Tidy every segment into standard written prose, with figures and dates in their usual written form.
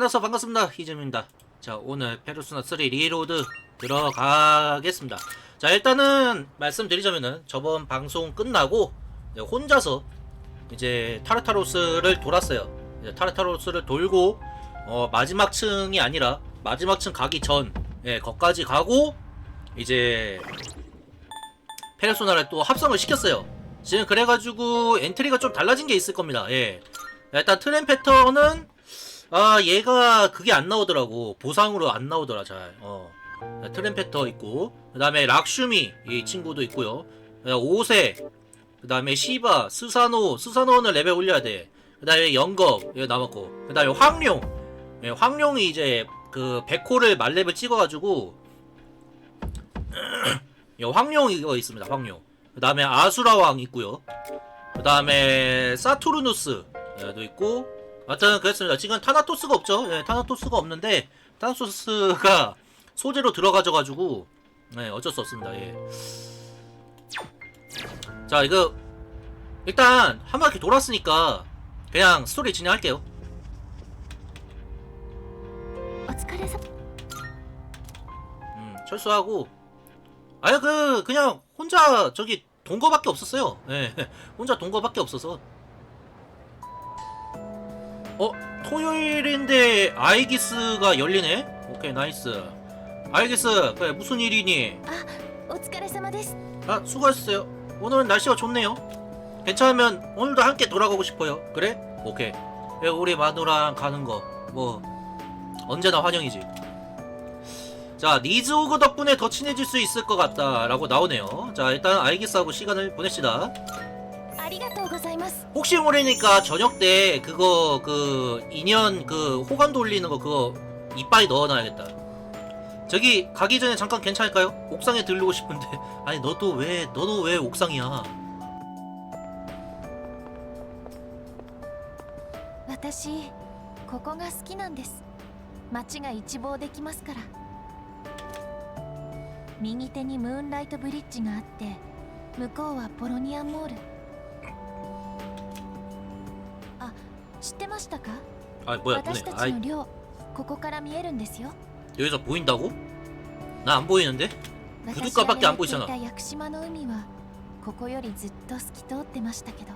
만나서 반갑습니다. 이재민입니다. 자, 오늘 페르소나 3 리로드 들어가겠습니다. 자, 일단은 말씀드리자면은 저번 방송 끝나고 혼자서 이제 타르타로스를 돌았어요. 이제 타르타로스를 돌고 마지막 층이 아니라 마지막 층 가기 전 거기까지 가고 이제 페르소나를 또 합성을 시켰어요. 지금 그래가지고 엔트리가 좀 달라진 게 있을 겁니다. 예. 일단 트램 패턴은 얘가 그게 안 나오더라고. 보상으로 안 나오더라 잘. 트램 패턴 있고, 그 다음에 락슈미 이 친구도 있고요. 오세, 그 다음에 시바, 스사노는 레벨 올려야 돼. 그 다음에 영겁 여기 남았고, 그 다음에 황룡. 황룡이 이제 그 백호를 말렙을 찍어가지고 황룡 이거 있습니다. 황룡. 그 다음에 아수라왕 있고요. 그 다음에 사투르누스도 있고. 하여튼 그랬습니다. 지금 타나토스가 없죠. 타나토스가 없는데 타나토스가 소재로 들어가져가지고 어쩔 수 없습니다. 자, 이거 일단 한 바퀴 돌았으니까 그냥 스토리 진행할게요. 철수하고 그냥 혼자 저기 동거밖에 없었어요. 혼자 동거밖에 없어서. 토요일인데 아이기스가 열리네? 오케이, 나이스. 아이기스, 그래, 무슨 일이니? 수고하셨어요. 오늘은 날씨가 좋네요. 괜찮으면 오늘도 함께 돌아가고 싶어요. 그래? 오케이. 우리 마누라랑 가는 거 뭐 언제나 환영이지. 자, 니즈오그 덕분에 더 친해질 수 있을 것 같다 라고 나오네요. 자, 일단 아이기스하고 시간을 보냅시다. 혹시 모르니까 저녁 때 그거 인연 호감 돌리는 거 그거 이빨에 넣어놔야겠다. 저기 가기 전에 잠깐 괜찮을까요? 옥상에 들르고 싶은데. 아니 너도 왜 옥상이야? 私ここが好きなんです。街が一望できますから。右手にムーンライトブリッジがあって、向こうはポロニアンモール。あ、知ってましたか？ 뭐야, 私たちの寮、ここから見えるんですよ。 여기서 보인다고? 나 안 보이는데? 부둣가밖에 안 보이잖아. 私が屋久島の海はここよりずっと透き通ってましたけど、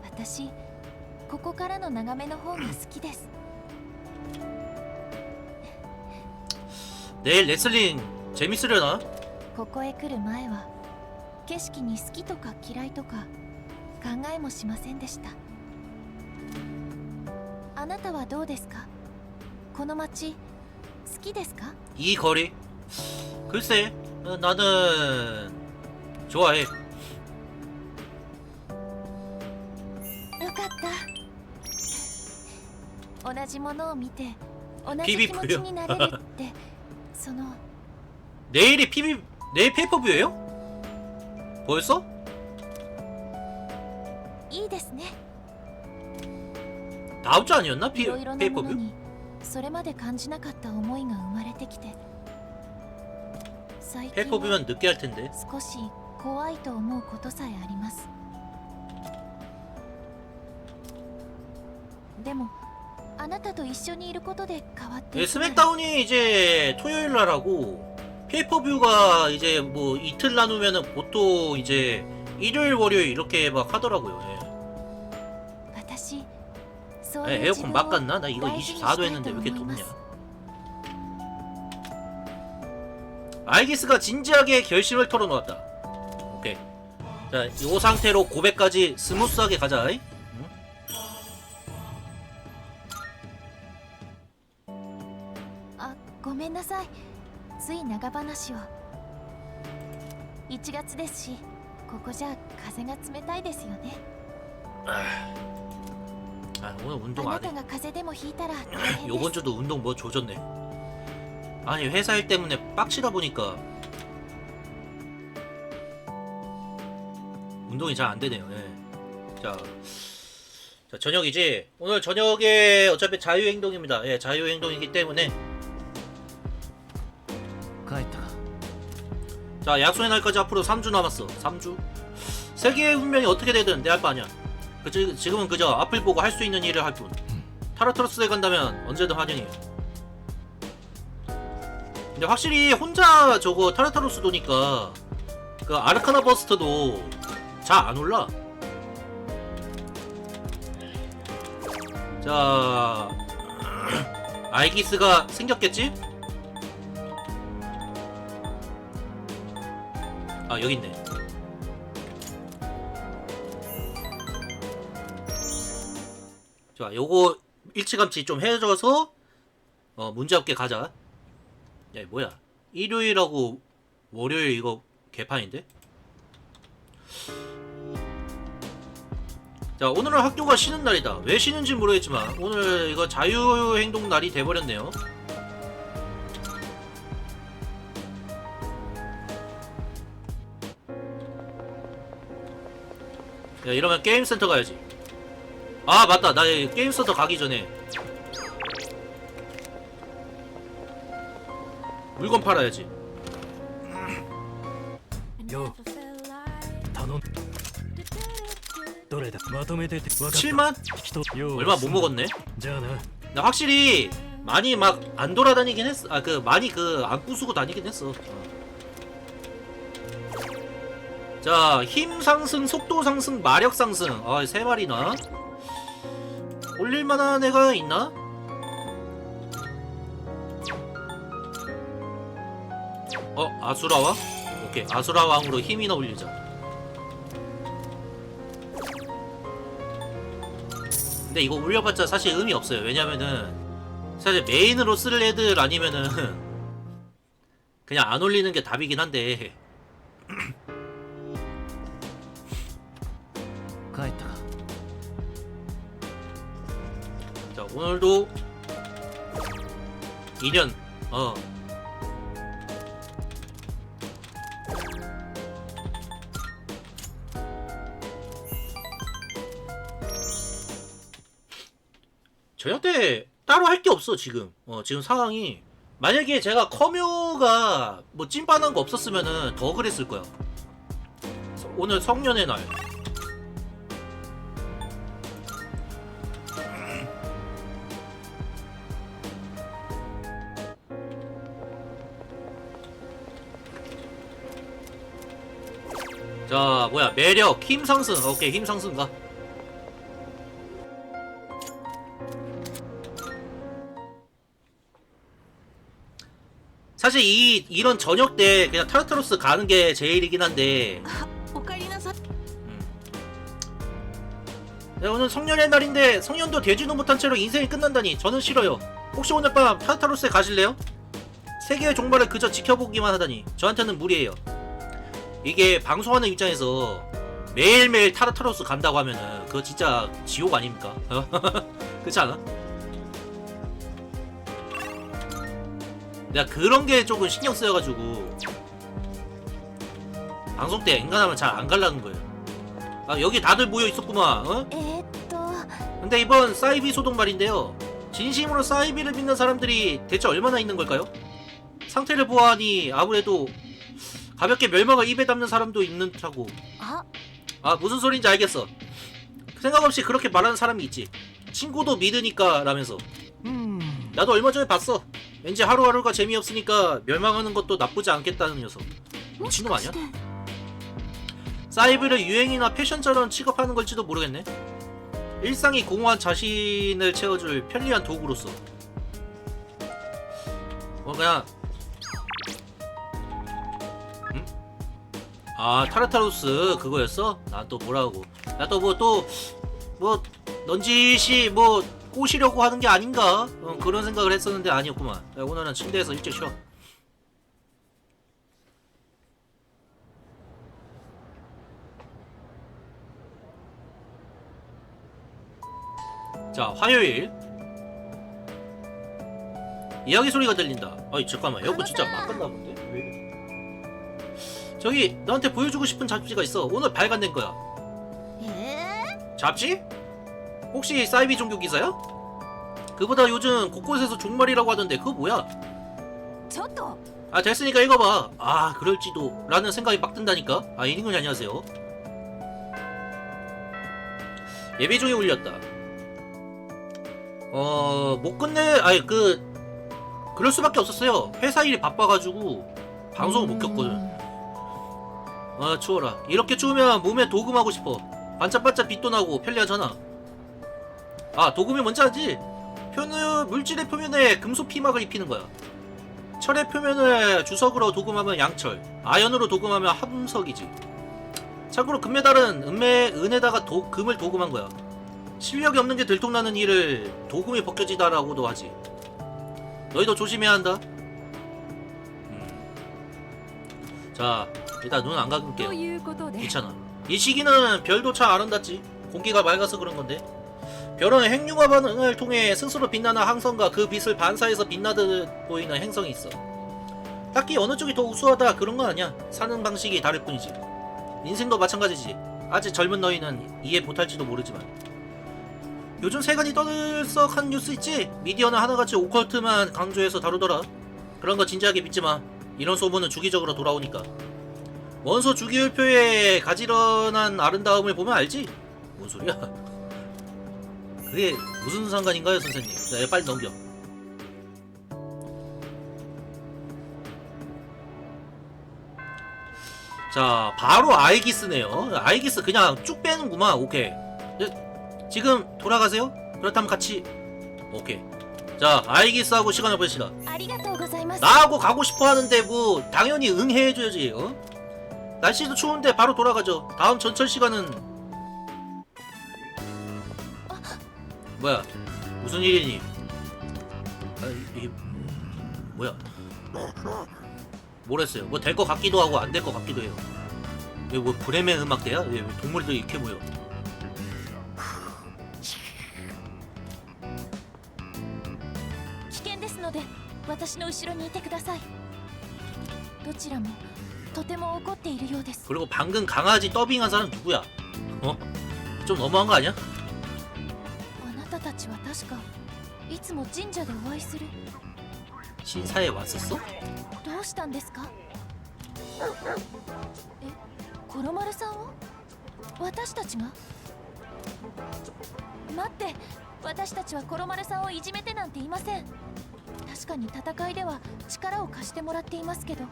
私ここからの眺めの方が好きです。 내일 레슬링 재밌으려나? ここへ来る前は景色に好きとか嫌いとか考えもしませんでした。あなたはどうですか？この街好きですか？ 이 거리? 글쎄, 나는 좋아해. よかった。同じものを見て同じ気持ちになれるってその 내일 페이퍼뷰예요? 벌써? いいですね。 다음 주 아니었나? いろいろなもの 페이퍼뷰? にそれまで感じなかった思いが生まれてきて、最近は 페이퍼뷰면 늦게 할 텐데. 少し怖いと思うことさえあります。でもあなたと一緒にいることで変わっていくなら 스맥다운이 이제 토요일 날 하고 페이퍼뷰가 이제 뭐 이틀 나누면은 보통 이제 일요일 월요일 이렇게 막 하더라고요. 私そういう自 에어컨 分を 바꿨나? 나 이거 大事に 24도 したい 했는데 と 왜 이렇게 思いま 덥냐? す。 알기스가 진지하게 결심을 털어놓았다. 오케이. 자, 이 상태로 고백까지 스무스하게 가자. 응? あ、ごめんなさい。つい長話を。1月ですし、ここじゃ風が冷たいですよね。 오늘 あ 운동 な 안 た 해. が風邪でもひいたら大変で 요번 す。 주도 운동 뭐 조졌네. 아니 회사 일 때문에 빡치다 보니까 운동이 잘 안 되네요. 자, 저녁이지. 오늘 저녁에 어차피 자유행동입니다. 자유행동이기 때문에. 帰ったか。 자, 약속의 날까지 앞으로 3주 남았어. 3주? 세계의 운명이 어떻게 되든 내 할 바 아니야. 지금은 그저 앞을 보고 할 수 있는 일을 할 뿐. 타르타로스에 간다면 언제든 환영이에요. 근데 확실히 혼자 저거 타르타로스 도니까 그 아르카나 버스트도 잘 안 올라. 자, 알기스가 생겼겠지? 아, 여기 있네. 자, 요거 일찌감치 좀 해줘서 문제없게 가자. 야, 뭐야? 일요일하고 월요일 이거 개판인데? 자, 오늘은 학교가 쉬는 날이다. 왜 쉬는지 모르겠지만 오늘 이거 자유행동 날이 돼버렸네요. 야, 이러면 게임센터 가야지. 아, 맞다. 나 게임센터 가기 전에 물건 팔아야지. 요 단원 どれだまとめててわかった 7만? よ 얼마 못 먹었네. じゃあな 나 확실히 많이 막 안 돌아다니긴 했어. 아, 그 많이 그 안 부수고 다니긴 했어. 자, 힘 상승, 속도 상승, 마력 상승. 아, 세 마리나. 올릴만한 애가 있나? 아수라왕? 오케이, 아수라왕으로 힘이나 올리자. 근데 이거 올려봤자 사실 의미 없어요. 왜냐면은 사실 메인으로 쓸 애들 아니면은 그냥 안 올리는 게 답이긴 한데. 帰ったか 자, 오늘도 2년 저녁 때 따로 할 게 없어 지금. 지금 상황이 만약에 제가 커뮤가 뭐 찐빠는 거 없었으면은 더 그랬을 거야. 오늘 성년의 날. 자, 뭐야, 매력, 힘 상승. 오케이, 힘 상승 가. 사실 이런 저녁 때 그냥 타르타로스 가는 게 제일이긴 한데. おかえりなさい。 네, 오늘 성년의 날인데 성년도 되지도 못한 채로 인생이 끝난다니 저는 싫어요. 혹시 오늘 밤 타르타로스에 가실래요? 세계의 종말을 그저 지켜보기만 하다니 저한테는 무리예요. 이게 방송하는 입장에서 매일매일 타르타로스 간다고 하면은 그거 진짜 지옥 아닙니까? 그렇지 않아? 내가 그런 게 조금 신경 쓰여가지고 방송 때 엔간하면 잘 안 갈라는 거예요. 아, 여기 다들 모여 있었구만. 어? 근데 이번 사이비 소동 말인데요. 진심으로 사이비를 믿는 사람들이 대체 얼마나 있는 걸까요? 상태를 보아하니 아무래도 가볍게 멸망을 입에 담는 사람도 있는 듯하고. 아, 무슨 소린지 알겠어. 생각 없이 그렇게 말하는 사람이 있지. 친구도 믿으니까 라면서. 나도 얼마 전에 봤어. 왠지 하루하루가 재미없으니까 멸망하는 것도 나쁘지 않겠다는 녀석. 미친놈 아니야? 사이비를 유행이나 패션처럼 취급하는 걸지도 모르겠네. 일상이 공허한 자신을 채워줄 편리한 도구로서. 그냥 아, 타르타로스 그거였어? 난 또 뭐라고. 나 또 뭐 넌지시 뭐 꼬시려고 하는 게 아닌가? 그런 생각을 했었는데 아니었구만. 야, 오늘은 침대에서 일찍 쉬어. 자, 화요일. 이야기 소리가 들린다. 아이, 잠깐만. 에어컨 진짜 막았나 본데? 왜 이래? 저기, 너한테 보여주고 싶은 잡지가 있어. 오늘 발간된 거야. 잡지? 혹시 사이비 종교 기사야? 그보다 요즘 곳곳에서 종말이라고 하던데 그거 뭐야? 아, 됐으니까 읽어봐. 아, 그럴지도 라는 생각이 막 든다니까. 아, 이링군이 안녕하세요. 예배 중에 울렸다. 못 끝내. 아니 그럴 수밖에 없었어요. 회사 일이 바빠가지고 방송을 못 켰거든. 아 추워라. 이렇게 추우면 몸에 도금하고 싶어. 반짝반짝 빛도 나고 편리하잖아. 아 도금이 뭔지 알지? 물질의 표면에 금속 피막을 입히는 거야. 철의 표면을 주석으로 도금하면 양철, 아연으로 도금하면 함석이지. 참고로 금메달은 은에다가 금을 도금한 거야. 실력이 없는 게 들통나는 일을 도금이 벗겨지다라고도 하지. 너희도 조심해야 한다. 자, 일단 눈 안 감을게요. ということで 괜찮아. 이 시기는 별도 참 아름답지. 공기가 맑아서 그런 건데. 별은 핵융합 반응을 통해 스스로 빛나는 항성과 그 빛을 반사해서 빛나듯 보이는 행성이 있어. 딱히 어느 쪽이 더 우수하다 그런 건 아니야. 사는 방식이 다를 뿐이지. 인생도 마찬가지지. 아직 젊은 너희는 이해 못할지도 모르지만. 요즘 세간이 떠들썩한 뉴스 있지? 미디어는 하나같이 오컬트만 강조해서 다루더라. 그런 거 진지하게 믿지 마. 이런 소문은 주기적으로 돌아오니까. 원소 주기율표에 가지런한 아름다움을 보면 알지? 뭔 소리야? 그게 무슨 상관인가요, 선생님? 네, 빨리 넘겨. 자, 바로 아이기스네요. 아이기스 그냥 쭉 빼는구만. 오케이. 지금 돌아가세요? 그렇다면 같이. 오케이. 자, 아이기스하고 시간을 보냅시다. ありがとうございます 나하고 가고 싶어 하는데 뭐 당연히 응해줘야지. 날씨도 추운데 바로 돌아가죠. 다음 전철 시간은 뭐야? 무슨 일이니? 이게 뭐야? 뭐랬어요? 뭐 될 것 같기도 하고 안 될 것 같기도 해요. 이거 뭐 브레멘 음악대야? 왜 동물들이 이렇게 모여?危険ですので私の後ろにいてくださいどちらもとても怒っているようです 그리고 방금 강아지 더빙한 사람 누구야? 좀 너무한 거 아니야? あなたたちは確かいつも神社でお会いする 신사에 왔었어? どうしたんですかえコロマルさんを私たちが待って私たちはコロマルさんをいじめてなんていません確かに戦いでは力を貸してもらっていますけど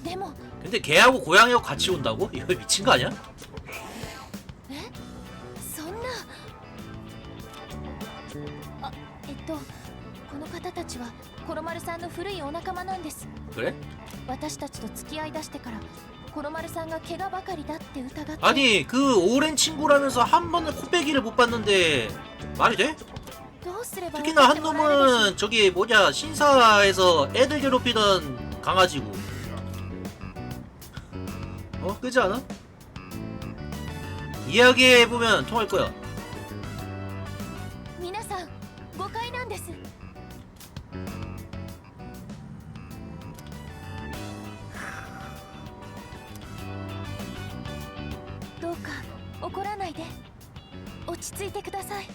でも 근데 걔하고 고양이하고 같이 온다고? 이거 미친 거 아니야? えそんなあこの方たちはコロマルさんの古いお仲間なんです 그래? 私たちと付き合いだしてからコロマルさんが怪我ばかりだって疑って 아니 그 오랜 친구라면서 한 번은 코빼기를 못 봤는데 말이 돼? どうすれば 특히나 分 한 かってもらえるでしょう 놈은 저기 뭐냐 신사에서 애들 괴롭히던 강아지고 그지 않아? 이야기해보면 통할 거야 皆さん誤解なんですどうか怒らないで落ち着いてください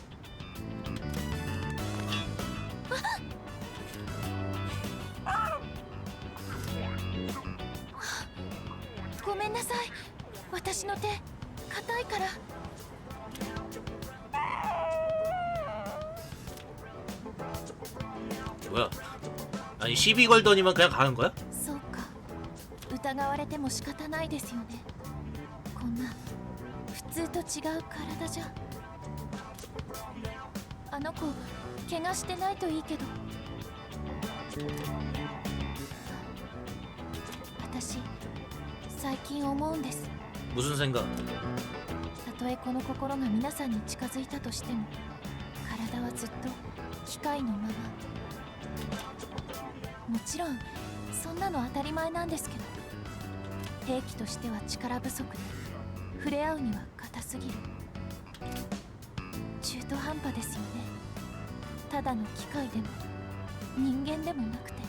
ごめんなさい私の手硬いから 뭐야 아니 시비 걸더니만 그냥 가는 거야? そうか疑われても仕方ないですよねこんな普通と違う体じゃあの子怪我してないといいけど私最近思うんです 무슨 생각? たとえこの心が皆さんに近づいたとしても体はずっと機械のままもちろんそんなの当たり前なんですけど兵器としては力不足で触れ合うには硬すぎる中途半端ですよねただの機械でも人間でもなくて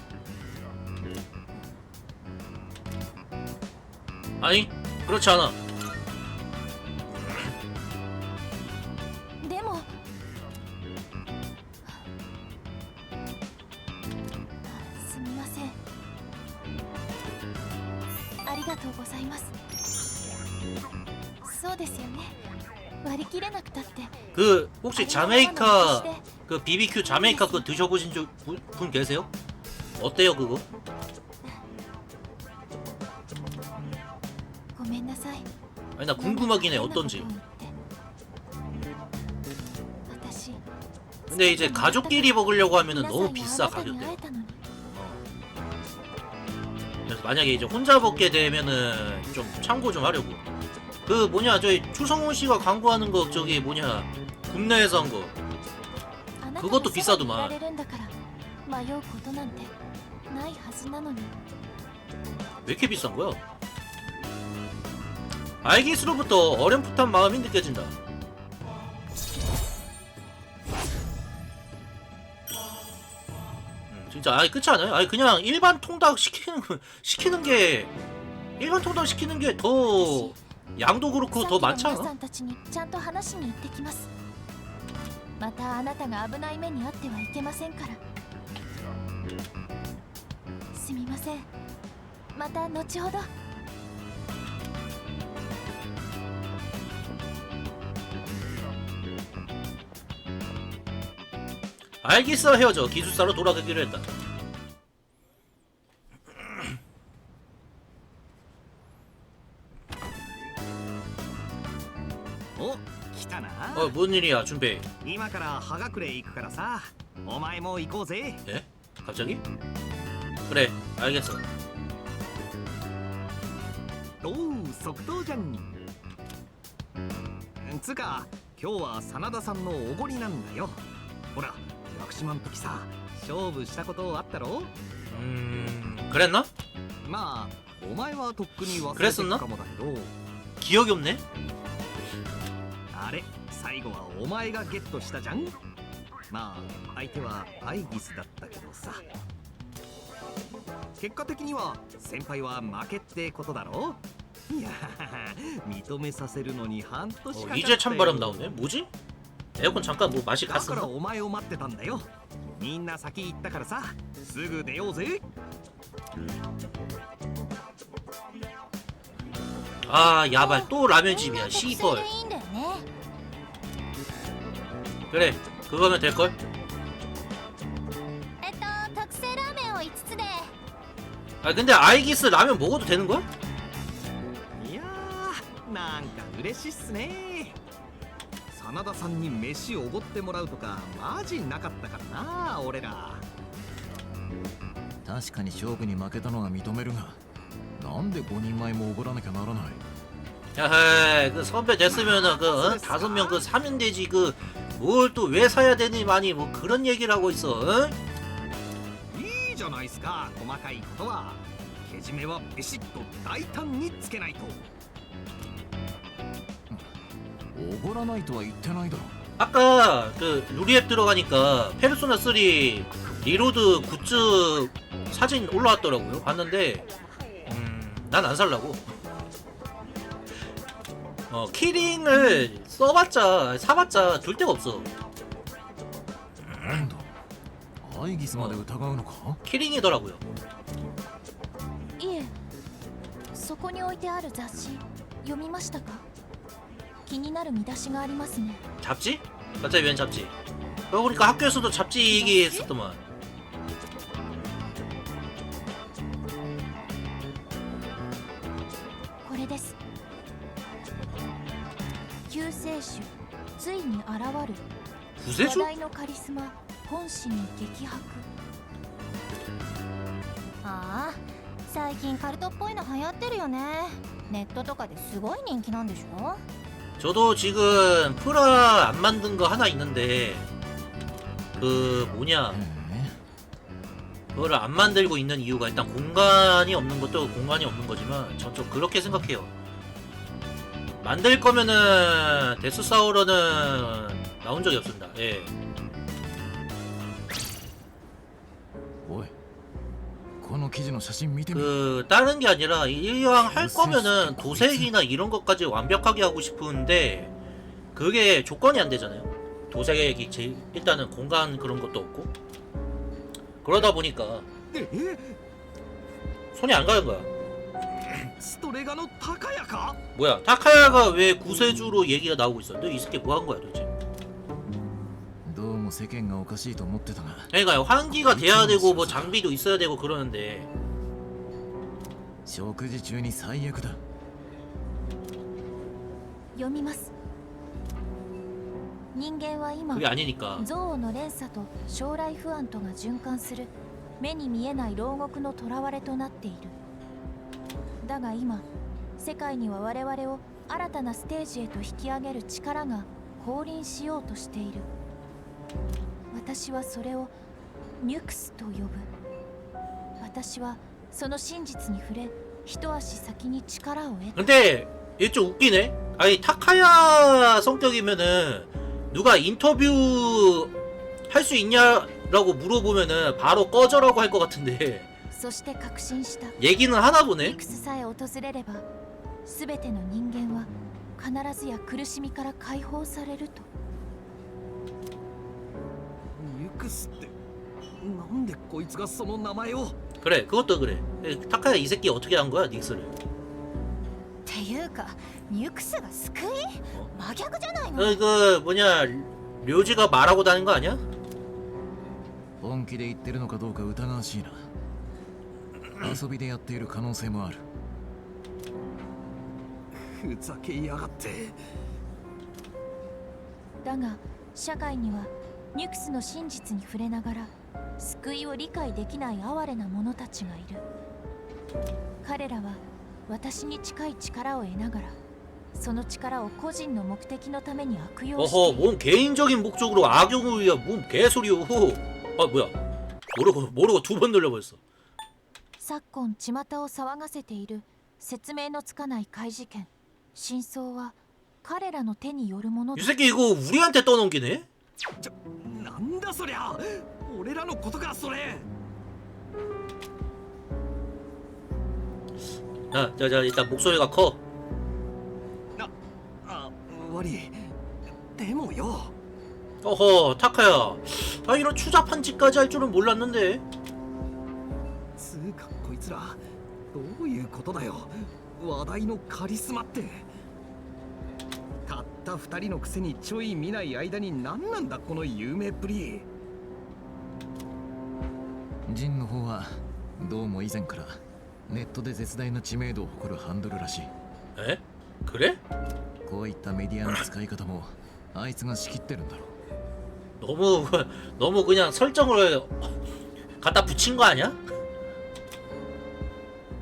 아니 그렇지 않아 でもすみませんありがとうございますそうですよね割り切れなくたって 그 혹시 자메이카 그 그 BBQ 자메이카 그거 드셔보신 분 계세요? 어때요 그거? ごめんなさい。 아니 나 궁금하긴 해 어떤지. 私 근데 이제 가족끼리 먹으려고 하면은 너무 비싸 皆さんにあ 가격대. なたに会えたのに 그래서 만약에 이제 혼자 먹게 되면은 좀 참고 좀 하려고. 그 뭐냐 저희 추성훈 씨가 광고하는 거 저기 뭐냐 국내에서 한 거. あなた 그것도 のそばにい 비싸더만. られるんだから迷うことなんてないはずなのに 왜 이렇게 비싼 거야? 알기스로부터 어렴풋한 마음이 느껴진다. 진짜 아니 끝이 않아요? 아니 그냥 일반 통닭 시키는 게 일반 통닭 시키는 게 더 양도 그렇고 더 많지 さっきの皆 않아? さんたちにちゃんと話しに行ってきます。またあなたが危ない目に遭ってはいけませんから。すみません。また後ほど。 알기스와 헤어져 기숙사로 돌아가기로 했다. 어? 来たな。 뭔 일이야 준비? 今から葉隠れ行くからさ、お前も行こうぜ。 예? 갑자기? 그래 알겠어. おう、即答じゃん。つうか、今日は真田さんのおごりなんだよ。ほら、屋久島ん時さ、勝負したことあったろ？ 그랬나? まあ、お前はとっくに忘れて 그랬었나? るかもだけど、 기억이 없네. あれ、最後はお前がゲットしたじゃん。まあ、相手はアイギスだったけどさ。結果的には先輩は負けってことだろ。いや、認めさせるのに半年かかったよ。 이제 찬바람 나오네. 뭐지? 에어컨 잠깐 뭐 맛이 だから 갔었나? お前を待ってたんだよ。みんな先行ったからさ、すぐ出ようぜ。 아 야발 또 라면집이야 特製 시벌. でいいんだよね。 그래 그거면 될걸? 特製ラーメンを5つで。 아 근데 아이기스 라면 먹어도 되는 거야? いやー、なんか嬉しいっすね。真田さんに飯おごってもらうとかマジなかったからな、俺ら。確かに勝負に負けたのは認めるがなんで5人前もおごらなきゃならない 야헤 그 선배 됐으면은 그 5명 그 사면 되지 그 뭘 또 왜 사야 되니 많이 뭐 그런 얘기를 하고 있어. 응? いいじゃないっすか、細かいことは。けじめはビシッと大胆につけないと。おごらないとは言ってないだろ 아까 그 루리앱 들어가니까 페르소나 3 리로드 굿즈 사진 올라왔더라고요. 봤는데 난 안 살라고. 키링을 써봤자 사봤자 줄 데가 없어. なんだアイギスまで疑うのか 키링이더라고요. いえ、そこに置いてある雑誌読みましたか？気になる見出しがありますね。 잡지? 갑자기 웬 잡지? 그러고 보니까 학교에서도 잡지 얘기했었더만. これです。救世主ついに現る。 話 구세주? 題のカリスマ本誌に激白。ああ、最近カルトっぽいの流行ってるよね。ネットとかですごい人気なんでしょ？ 저도 지금 프라 안 만든 거 하나 있는데 그 뭐냐 へ 그거를 안 만들고 있는 이유가 일단 공간이 없는 것도 공간이 없는 거지만 전 좀 그렇게 생각해요. 만들 거면은 데스사우러는 나온 적이 없습니다. 예. おいこの記事の写真見てみ 그 다른 게 아니라 이왕 할 거면은 도색이나 이런 것까지 완벽하게 하고 싶은데 그게 조건이 안 되잖아요. 도색이 일단은 공간 그런 것도 없고 그러다 보니까 え、 손이 안 가는 거야. ストレガの高谷か？ 뭐야 타카야가 왜 구세주로 얘기가 나오고 있어? 너 이 새끼 뭐 한 거야 도대체? どうも世間がおかしいと思ってたが 그러니까 환기가 돼야 되고 뭐 장비도 있어야 되고 그러는데 食事中に最悪だ。読みます。人間は今 그게 아니니까 憎悪の連鎖と将来不安とが循環する目に見えない牢獄の囚われとなっている。だが今世界には我々を新たなステージへと引き上げる力が降臨しようとしている。私はそれをニュクスと呼ぶ。私はその真実に触れ一足先に力を得た。 근데 이게 좀 웃기네. 아니 타카야 성격이면은 누가 인터뷰 할 수 있냐라고 물어보면은 바로 꺼져라고 할 것 같은데 そして確信した。 얘기는 하나 ニ 보네. クスさえ訪れれば全ての人間は必ずや苦しみから解放されると。ニュクスってなんでこいつがその名前を。 그래 그것도 그래. 타카야 이 새끼 어떻게 한 거야 닉스를? っていうかニュクスが救い真逆じゃないの。 그 뭐냐 료지가 말하고 다닌 거 아니야? 本気で言ってるのかどうか疑わしいな。遊びでやっている可能性もある。ふざけやがって。だが社会にはニュクスの真実に触れながら救いを理解できない哀れな者たちがいる。彼らは私に近い力を得ながらその力を個人の目的のために悪用してい 어허 る。 뭔 개인적인 목적으로 악용을 위한 뭔 개소리요. 아 뭐야 모르고 두 번 눌려버렸어. 昨今巷を騒がせている説明のつかない怪事件。真相は彼らの手によるもの 이 だ。 새끼 이거 우리한테 떠넘기네? なんだそりゃ。俺らのことかそれ。 자 일단 목소리가 커. 悪い。でもよ。 어허 타카야. 아 이런 추잡한 짓까지 할 줄은 몰랐는데. つうかこいつらどういうことだよ。話題のカリスマって。たった二人のくせにちょい見ない間に何なんだこの有名っぷり。ジンの方はどうも以前からネットで絶大な知名度を誇るハンドルらしい。 에? 그래? こういったメディアの使い方もあいつが仕切ってるんだろう。 너무 그냥 설정을 갖다 붙인 거 아니야?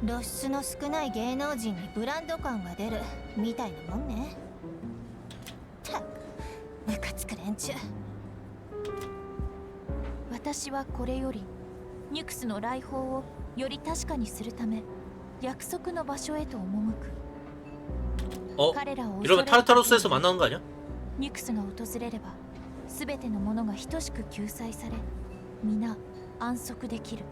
露出の少ない芸能人にブランド感が出るみたいなもんね。たくムカつく連中。私はこれよりニュクスの来訪をより確かにするため約束の場所へと赴く。 어? 彼らを 이러면 타르타로스에서 만나는 거 아니야? ニュクスが訪れれば全てのものが等しく救済され皆安息できる。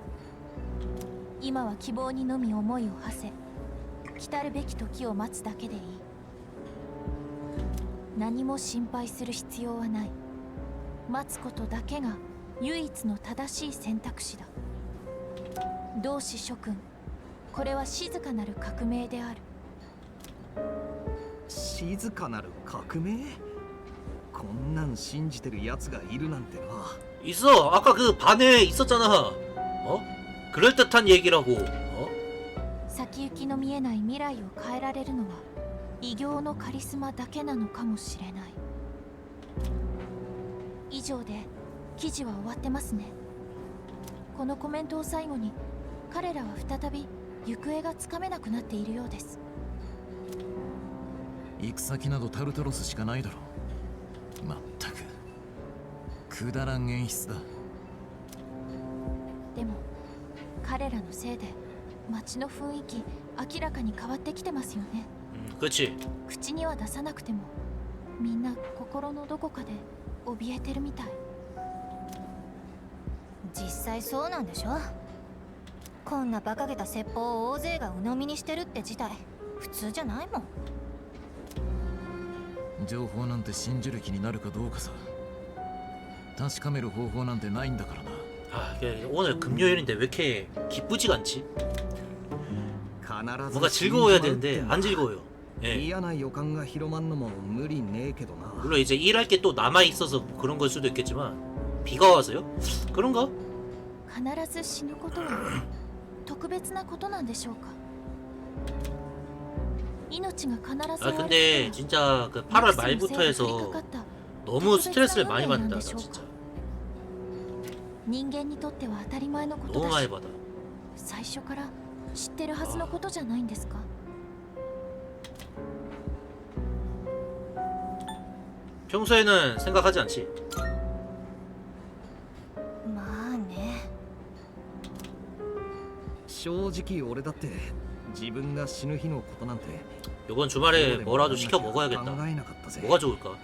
今は希望にのみ思いを馳せ来るべき時を待つだけでいい。何も心配する必要はない。待つことだけが唯一の正しい選択肢だ。同志諸君、これは静かなる革命である。静かなる革命。こんなん信じてる奴がいるなんてな。 있어. 아까 그 반에 있었잖아. 어? 그럴듯한 얘기라고. 어? 先行きの見えない未来を変えられるのは異形のカリスマだけなのかもしれない。以上で記事は終わってますね。このコメントを最後に彼らは再び行方がつかめなくなっているようです。行く先などタルタロスしかないだろう。まったくくだらん演出だ。でも彼らのせいで街の雰囲気明らかに変わってきてますよね。 그렇지. 口には出さなくてもみんな心のどこかで怯えてるみたい。実際そうなんでしょ。こんな馬鹿げた説法を大勢が鵜呑みにしてるって自体普通じゃないもん。情報なんて信じる気になるかどうかさ。確かめる方法なんてないんだからな。 아, 오늘 금요일인데 왜 이렇게 기쁘지가 않지? 必ず 뭔가 즐거워야 되는데 안 즐거워요. 예. 嫌な予感が広まんのも無理ねえけどな。 물론 이제 일할 게 또 남아 있어서 그런 걸 수도 있겠지만 비가 와서요? 그런가? 必ず死ぬことは特別なことなんでしょうか。命が必ず 아 終わる 근데 진짜 그 8월 말부터 해서 너무 스트레스를 많이 받는다 나 진짜. 人間にとっては当たり前のこと 너무 だ 많이 し 받아. 最初から知ってるはずのことじゃないんですか。 평소에는 생각하지 않지. まあね。正直俺だって自分が死ぬ日のことなんて 이번 주말에 뭐라도 시켜 먹어야겠다. 考えなかったぜ。 뭐가 좋을까?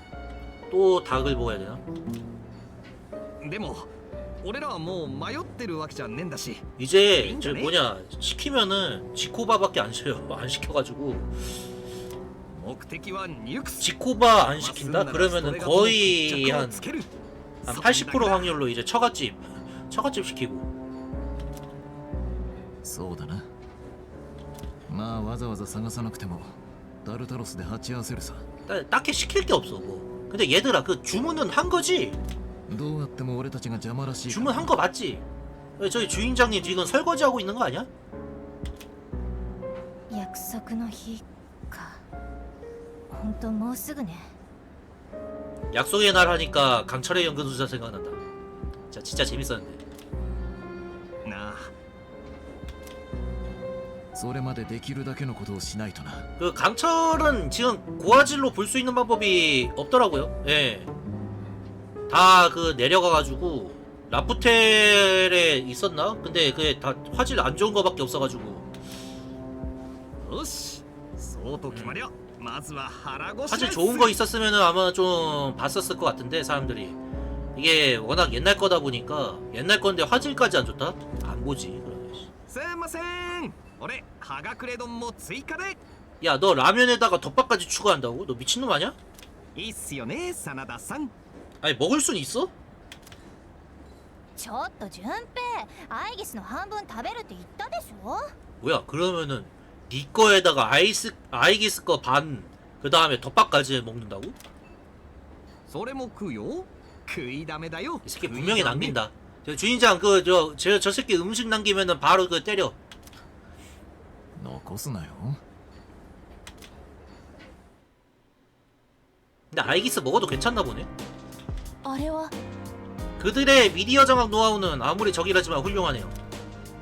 또 닭을 먹어야 되나? でも俺らはもう迷ってるわけじゃねえんだし。 이제 저 뭐냐 시키면은 지코바밖에 안 시켜요. 안 시켜가지고 目的はニュクス。 지코바 안 시킨다? 그러면은 거의 한 80% 확률로 이제 처갓집 시키고. そうだな。まあわざわざ探さなくてもタルタロスで鉢合わせるさ。 딱히 시킬 게 없어 뭐. 근데 얘들아 그 주문은 한 거지? どうやっても俺たちが邪魔らしいから。 주문한 거 맞지? 저희 주인장님 지금 설거지하고 있는 거 아니야? 約束の日か。ほんともうすぐね。 약속의 날 하니까 강철의 연금술사 생각난다. 진짜 재밌었는데. なあ。それまでできるだけのことをしないとな。 그 강철은 지금 고화질로 볼 수 있는 방법이 없더라고요. 예. 다 그 내려가가지고 라프텔에 있었나? 근데 그게 다 화질 안 좋은 거밖에 없어가지고. よし、そうと決まりゃ、まずは腹ごしらえ 화질 좋은 거 있었으면은 아마 좀 봤었을 것 같은데 사람들이 이게 워낙 옛날 거다 보니까 옛날 건데 화질까지 안 좋다? 안 보지. すいません。俺、はがくれ丼も追加で。 야, 너 라면에다가 덮밥까지 추가한다고? 너 미친놈 아니야? いいっすよね、真田さん。 아니 먹을 순 있어? ちょっと順平、アイギスの半分食べるって言ったでしょ。 뭐야 그러면은 네 거에다가 아이기스 거 반 그 다음에 덮밥까지 먹는다고? それも食うよ。食いだめだよ。 이 새끼 분명히 남긴다. 저 주인장 저 새끼 음식 남기면은 바로 그 때려. 残すなよ。 근데 아이기스 먹어도 괜찮나 보네. あれは 그들의 미디어 장악 노하우는 아무리 적이라지만 훌륭하네요.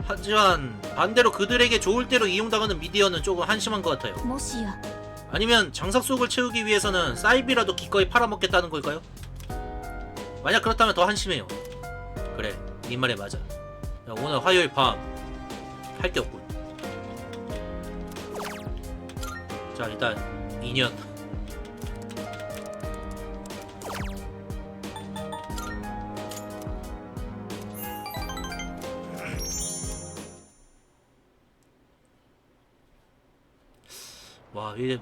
하지만 반대로 그들에게 좋을 대로 이용당하는 미디어는 조금 한심한 것 같아요. もしや 아니면 장작 속을 채우기 위해서는 사이비라도 기꺼이 팔아먹겠다는 걸까요? 만약 그렇다면 더 한심해요. 그래, 네 말에 맞아. 야, 오늘 화요일 밤 할 게 없군. 자, 일단 2년. 와, 이게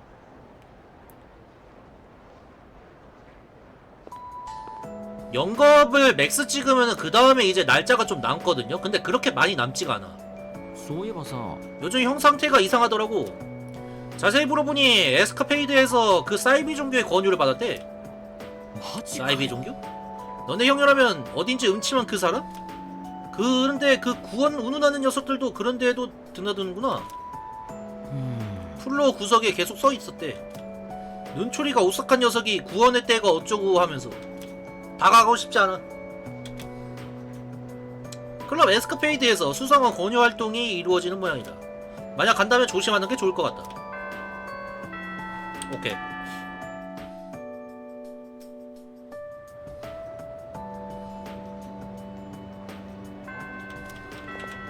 영겁을 맥스 찍으면 그 다음에 이제 날짜가 좀 남거든요. 근데 그렇게 많이 남지가 않아. そういえばさ、 요즘 형 상태가 이상하더라고. 자세히 물어보니 에스카페이드에서 그 사이비 종교의 권유를 받았대. マジか。 사이비 종교? 너네 형이라면 어딘지 음침한 그 사람? 그런데 그 구원 운운하는 녀석들도 그런 데에도 드나드는구나. 플로 구석에 계속 서 있었대. 눈초리가 오싹한 녀석이 구원의 때가 어쩌고 하면서 다가가고 싶지 않아. 클럽 에스카페이드에서 수상한 권유 활동이 이루어지는 모양이다. 만약 간다면 조심하는 게 좋을 것 같다. 오케이.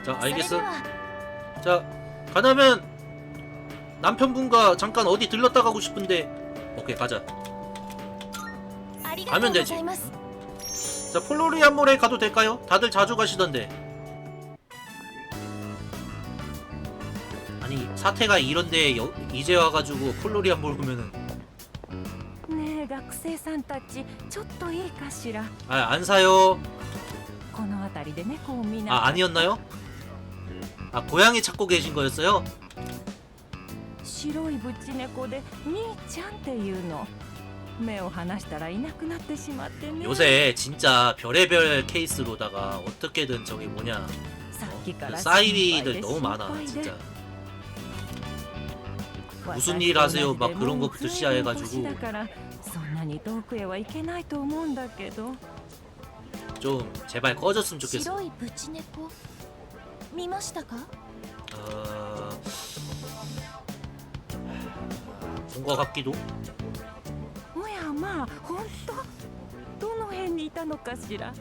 자, それで 알겠어. は 자, 가려면 남편분과 잠깐 어디 들렀다 가고 싶은데. 오케이, 가자. ありがとう 가면 ござ 되지. います。 자, 폴로리안몰에 가도 될까요? 다들 자주 가시던데. 아니, 사태가 이런데 이제 와가지고 폴로리안몰 보면은 ねえ学生さんたちちょっといいかしら。 아, 안 사요. この辺りで猫を見な 아, 아니었나요? 아, 고양이 찾고 계신 거였어요? 白いブチ猫でみーちゃんっていうの。目を離したらいなくなってしまってね。 요새 진짜 별의별 케이스로다가 어떻게든 저기 뭐냐 さっきから 사이비들 心配で 너무 많아 心配で 진짜. 무슨 일 하세요? 막 그런 것부터 시작해가지고 私だからそんなに遠くへは行けないと思うんだけど。 좀 제발 꺼졌으면 좋겠어. 白いブチ猫見ましたか？ 본 것 같기도. おやまあ本当どの辺にいたのかしら。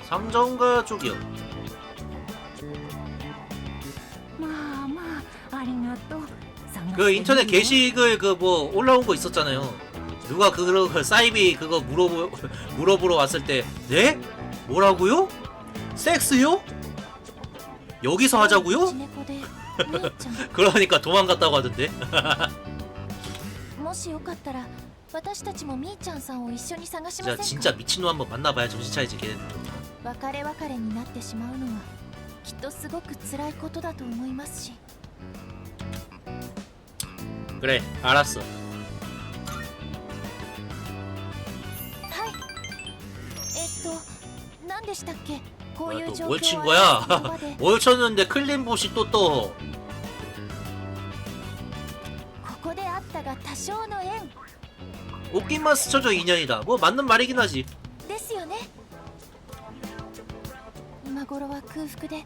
상점가 쪽이요. まあまあありがとう。 그 인터넷 게시글 그 뭐 올라온 거 있었잖아요. 누가 그 사이비 그거 물어보러 왔을 때 네? 뭐라고요? 섹스요? 여기서 하자고요? ブチ猫でみーちゃん 그러니까 도망갔다고 하던데. もしよかったら私たちもみーちゃんさんを一緒に探しま 진짜 せんか？ 진짜 미친놈 한번 만나봐야 정신 차리지 걔네들도. 別れ別れになってしまうのはきっとすごく辛いことだと思いますし。 그래 알았어. はい。何でしたっけ？こういう状況 뭘 친 を 거야? 表す言葉で 뭘 쳤는데 클린봇이 또 떠. ここであったが多少の縁 웃긴만 스쳐져 인연이다. 뭐 맞는 말이긴 하지. ですよね。今頃は空腹で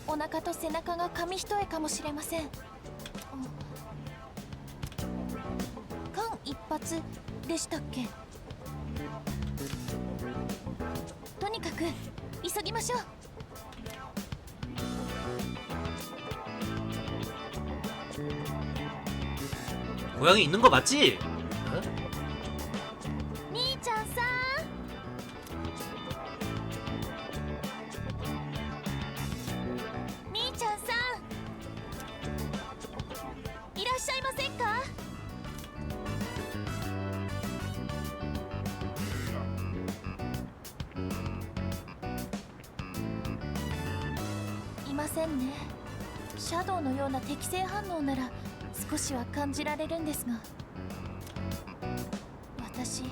お腹と背中が紙一重かもしれません。間一髪でしたっけ？とにかく急ぎましょう。 고양이 있는 거 맞지? 어? みーちゃんさん、みーちゃんさん、いらっしゃいませんか？いませんね。シャドウのような適正反応なら少しは感じられるんですが、私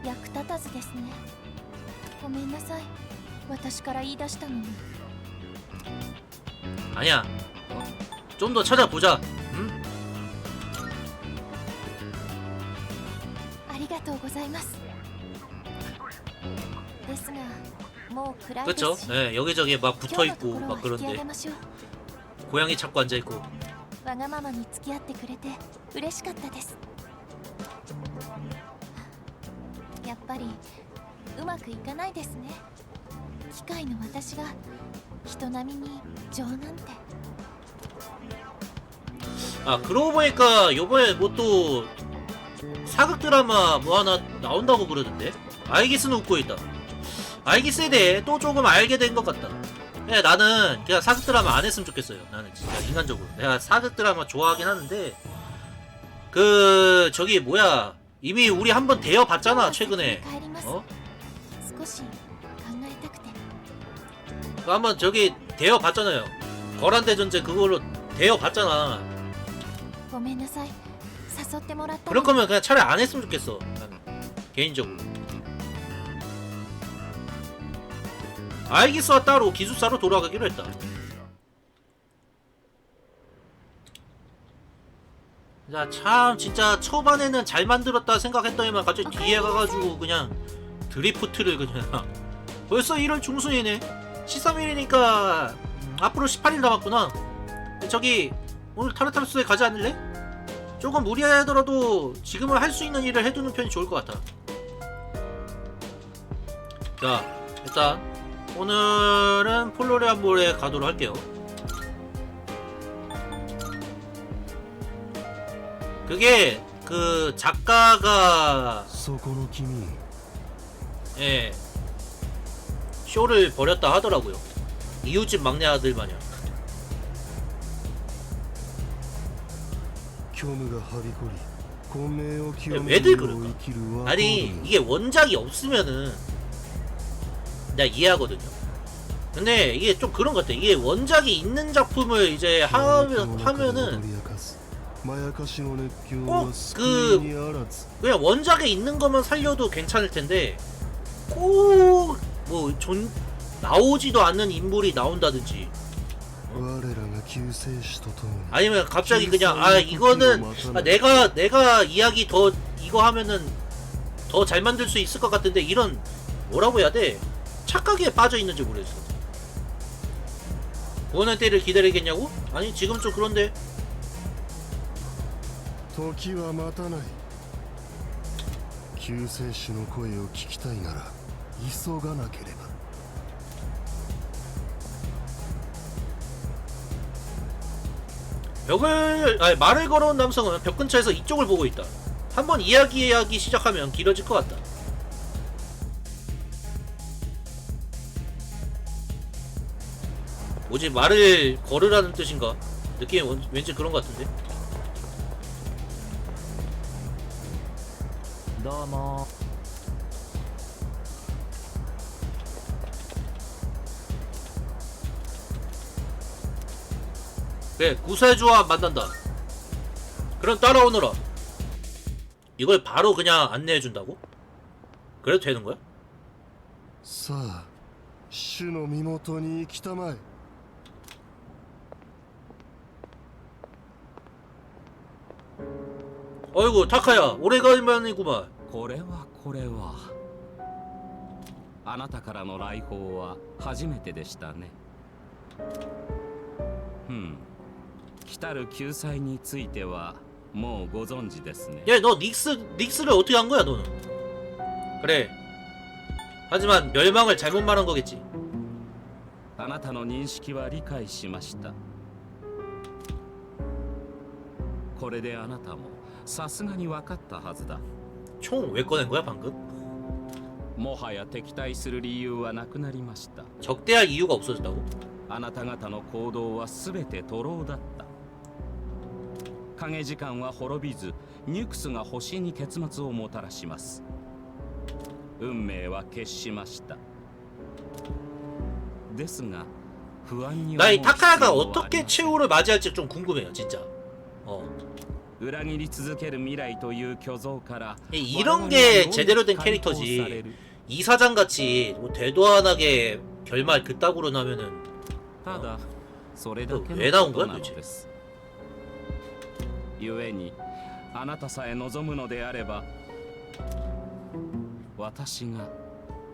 役立たずですね。ごめんなさい、私から言い出したのに。 아니야. 어? 좀 더 찾아보자. 응? ありがとうございます。ですがもう暗いです 그쵸? し、 네, 여기저기 막 今日のと 붙어있고 ころは 막 引き上げ 그런데 ましょう。 고양이 찾고 앉아있고. わがままに付き合ってくれて嬉しかったです。やっぱりうまくいかないですね。機械の私が人並みに情なんて。 아 그러고 보니까 요번에 뭐 또 사극 드라마 뭐 하나 나온다고 그러던데. 아이기스는 웃고 있다. 아이기스에 대해 또 조금 알게 된 것 같다. 네, 나는 그냥 사극 드라마 안 했으면 좋겠어요. 나는 진짜 인간적으로 내가 사극 드라마 좋아하긴 하는데 그 저기 뭐야 이미 우리 한번 대여 봤잖아 최근에. 어? 少し考えたくて。 그 한번 저기 대여 봤잖아요. 거란대 전제 그걸로 대여 봤잖아. ごめんなさい、誘ってもらったの 그럴 거면 그냥 차라리 안 했으면 좋겠어. 나는 개인적으로. 아이기스와 따로 기숙사로 돌아가기로 했다. 자, 참 진짜 초반에는 잘 만들었다 생각했더니만 갑자기 뒤에 가가지고 그냥 드리프트를 그냥 벌써 1월 중순이네. 13일이니까 앞으로 18일 남았구나. 저기 오늘 타르타르스에 가지 않을래? 조금 무리하더라도 지금은 할 수 있는 일을 해두는 편이 좋을 것 같아. 자, 일단 오늘은 폴로레안몰에 가도록 할게요. 그게 그 작가가 예 쇼를 벌였다 하더라고요. 이웃집 막내 아들 마냥. 왜들 그럴까? 아니 이게 원작이 없으면은 내가 이해하거든요. 근데 이게 좀 그런 것 같아. 이게 원작이 있는 작품을 이제 하면은 まやかしの熱狂 꼭 は救 그 いにあらず 그냥 원작에 있는 것만 살려도 괜찮을 텐데 꼭 뭐 나오지도 않는 인물이 나온다든지 我らが救世主とともに 아니면 갑자기 그냥 아 이거는 내가 이야기 더 이거 하면은 더 잘 만들 수 있을 것 같은데 이런 뭐라고 해야 돼? 착각에 빠져 있는지 모르겠어. 구원할 때를 기다리겠냐고? 아니 지금 좀 그런데 時は待たない救世主の声を聞きたいなら急がなければ 말을 걸어온 남성은 벽 근처에서 이쪽을 보고 있다. 한번 이야기하기 시작하면 길어질 것 같다. 뭐지 말을 걸으라는 뜻인가? 느낌이 왠지 그런 것 같은데. どうも 그래 구세주와 만난다. 그럼 따라오너라. 이걸 바로 그냥 안내해준다고? 그래도 되는 거야? さあ主の身元に行きたまえ 어이구 타카야 오래간만이구만. これはあなたからの来訪は初めてでしたね。来たる救済についてはもうご存知ですね。 야 너 닉스를 어떻게 한 거야 너는? 그래. 하지만 멸망을 잘못 말한 거겠지. あなたの認識は理解しました。これであなたもさすがに分かったはずだ。 총 왜 꺼낸 거야 방금? もはや敵対する理由はなくなりました。 적대할 이유가 없어졌다고? あなた方の行動はすべて徒労だった。影時間は滅びず、ニュクスが星に結末をもたらします。運命は決しました。ですが、不安に思う 나 이 必要 타카야가 はあり 어떻게 ます。 최후를 맞이할지 좀 궁금해요 진짜. 裏切り続ける未来という虚像から 이런 게 제대로 된 캐릭터지. 이사장 같이 뭐 대도안하게 결말 그따구로 나면은 ただそれだけ왜 나온 のこ 거야 となの 도대체? です故にあなたさえ望むのであれば私が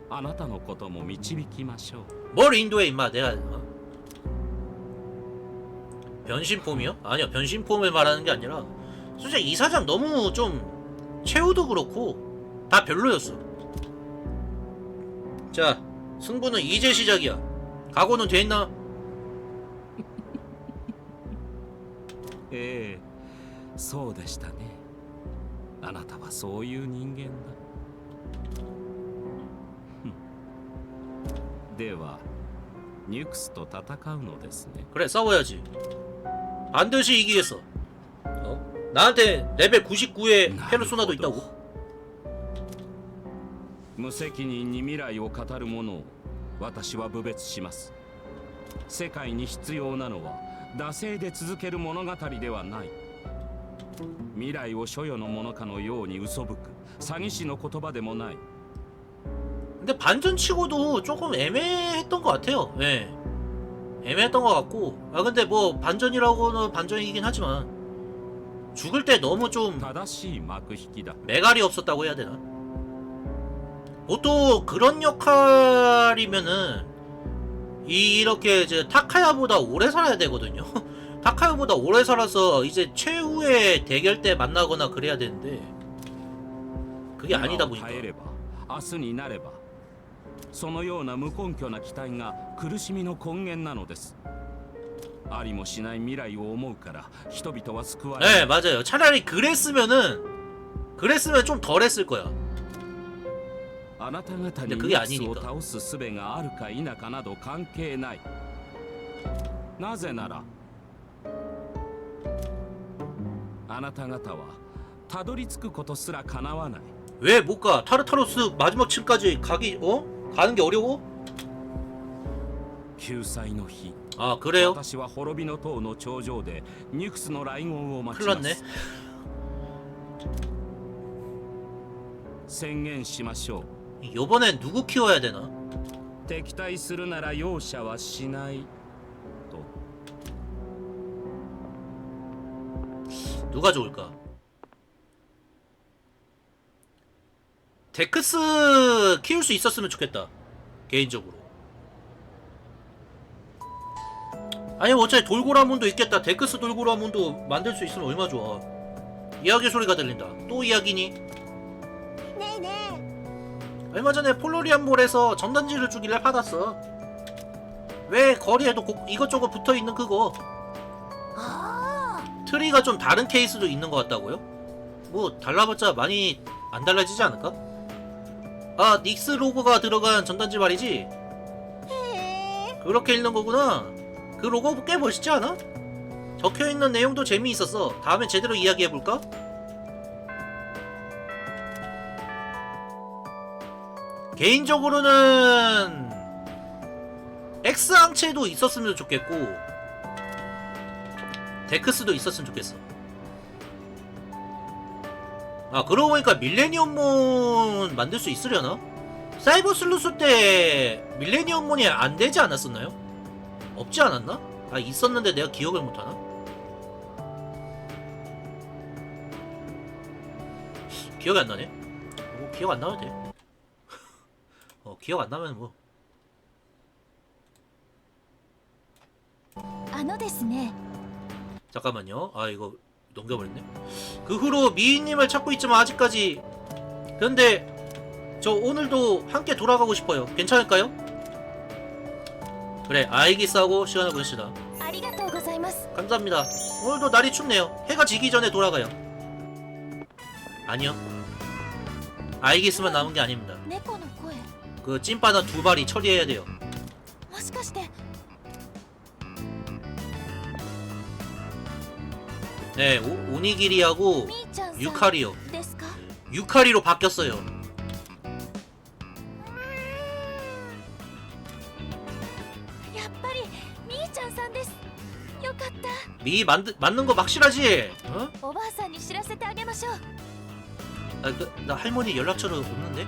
あなたのことも導きましょう 뭘 인도해 임마 내가 변신폼이요? 아니요 변신폼을 말하는 게 아니라 솔직히 이사장 너무 좀 최후도 그렇고 다 별로였어. 자 승부는 이제 시작이야. 각오는 돼 있나? ええそうでしたねあなたはそういう人間だではニュクスと戦うのですね 그래 싸워야지. 반드시 이기겠어. 나한테 레벨 99의 페르소나도 있다고? 無責任に未来を語る者を私は侮蔑します世界に必要なのは惰性で続ける物語ではない未来を所有のものかのように嘘吹く詐欺師の言葉でもない 근데 반전치고도 조금 애매했던 것 같아요. 예. 애매했던 것 같고. 아 근데 뭐 반전이라고는 반전이긴 하지만 죽을 때 너무 좀 正しい幕引きだ 매갈이 없었다고 해야 되나? 보통 그런 역할이면은 이렇게 이제 타카야보다 오래 살아야 되거든요. 타카야보다 오래 살아서 이제 최후의 대결 때 만나거나 그래야 되는데 그게 아니다 今を 보니까 変えれば明日になればそのような無根拠な期待が苦しみの根源なのですありもしない未来を思うから人々は救われ 네 맞아요. 차라리 그랬으면 좀 덜했을 거야. あなた方に 근데 ニ 그게 ュクスを 아니니까. 倒す術があるか否かなど関係ないなぜならあなた方はたどり着くことすら叶わない 왜 못 가? 타르타로스 마지막 층까지 가는 게 어려워? 救済の日아 그래요? 私は滅びの塔の頂上でニュクスの来号を待ち 큰일 ま 났네. す宣言しましょう 요번엔 누구 키워야 되나? 敵対するなら容赦はしないと 누가 좋을까? 데크스 키울 수 있었으면 좋겠다. 개인적으로. 아니면 어차피 돌고라문도 있겠다. 데크스 돌고라문도 만들 수 있으면 얼마 좋아. 이야기 소리가 들린다. 또 이야기니? 얼마 전에 폴로리안 몰에서 전단지를 주길래 받았어. 왜 거리에도 이것저것 붙어있는 그거. 트리가 좀 다른 케이스도 있는 것 같다고요? 뭐 달라봤자 많이 안 달라지지 않을까? 아 닉스 로고가 들어간 전단지 말이지? 그렇게 읽는 거구나. 그 로고 꽤 멋있지 않아? 적혀있는 내용도 재미있었어. 다음에 제대로 이야기해볼까? 개인적으로는 X항체도 있었으면 좋겠고 데크스도 있었으면 좋겠어. 아 그러고 보니까 밀레니엄몬 만들 수 있으려나? 사이버 슬루스 때 밀레니엄몬이 안 되지 않았었나요? 없지 않았나? 아 있었는데 내가 기억을 못하나? 기억이 안 나네. 뭐 기억 안 나도 돼. 기억 안 나면 뭐. あのですね 잠깐만요. 아 이거 넘겨버렸네. 그 후로 미인님을 찾고 있지만 아직까지. 그런데 저 오늘도 함께 돌아가고 싶어요. 괜찮을까요? 그래 아이기스하고 시간을 보냅시다. ありがとうございます 감사합니다. 오늘도 날이 춥네요. 해가 지기 전에 돌아가요. 아니요. 아이기스만 남은 게 아닙니다. 猫の声 그 찐빠는 2마리 처리해야 돼요. もしかして 네 오니기리하고 みーちゃんさん 유카리요. ですか 유카리로 바뀌었어요. やっぱりみーちゃんさんですよかった 미 맞는 거 확실하지? 어? おばあさんに知らせてあげましょう 아, 나 할머니 연락처를 없는데?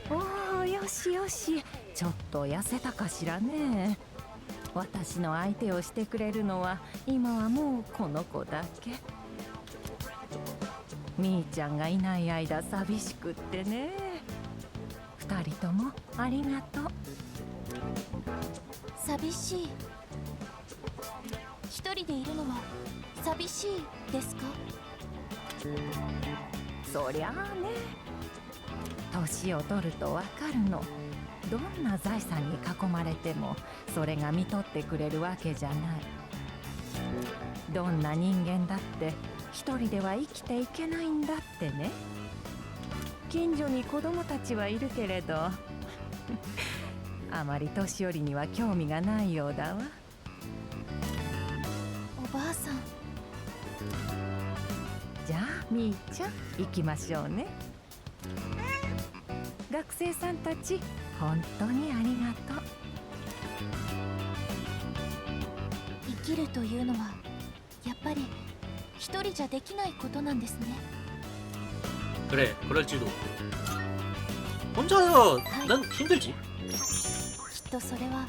おお、よしよし、ちょっと痩せたかしらね。私の相手をしてくれるのは今はもうこの子だけ。みーちゃんがいない間寂しくってね。二人ともありがとう。寂しい一人でいるのは寂しいですかそりゃあね、年を取るとわかるの。どんな財産に囲まれてもそれが見とってくれるわけじゃない。どんな人間だって一人では生きていけないんだってね。近所に子供たちはいるけれどあまり年寄りには興味がないようだわ。おばあさんじゃあみーちゃん行きましょうね。学生さんたち本当にありがとう。生きるというのはやっぱり一人じゃできないことなんですね 그래 그럴지도. 혼자서 난 힘들지. きっとそれは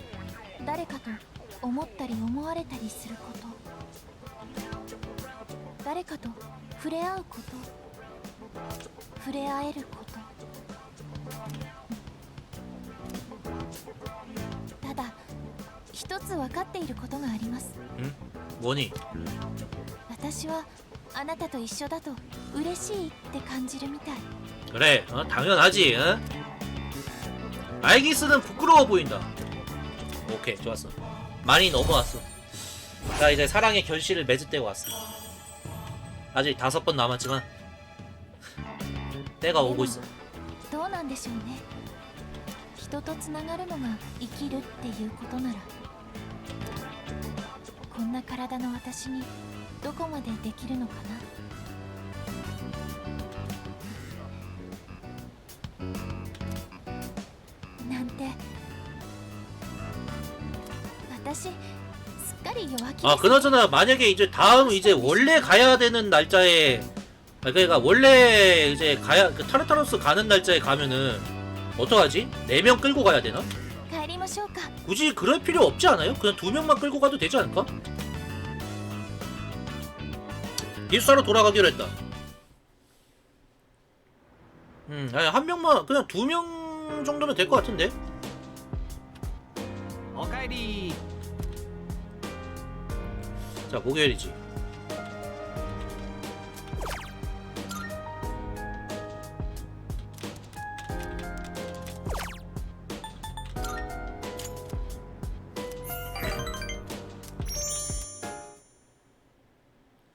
誰かと思ったり思われたりすること誰かと触れ合うこと触れ合えることただ一つ分かっていることがあります 응? 뭐니? 私はあなたと一緒だと嬉しいって感じるみたい 그래 당연하지. 어? 아이기스는 부끄러워 보인다. 오케이 좋았어. 많이 넘어왔어. 자 이제 사랑의 결실을 맺을 때가 왔어. 아직 5번 남았지만 때가 오고 있어. どうなんでしょうね人とつながるのが生きるっていうことならこんな体の私にどこまでできるのかななんて私すっかり弱気です。 아 그나저나 만약에 이제 다음 이제 원래 가야 되는 날짜에 그러니까 원래 이제 가야 그 타르타로스 가는 날짜에 가면은 어떡하지? 4명 끌고 가야 되나? 帰りましょうか。 굳이 그럴 필요 없지 않아요? 그냥 2명만 끌고 가도 되지 않을까? 기숙사로 돌아가기로 했다. 아니 한 명만 그냥 2명 정도면 될 것 같은데? おかえり。 자 목요일이지.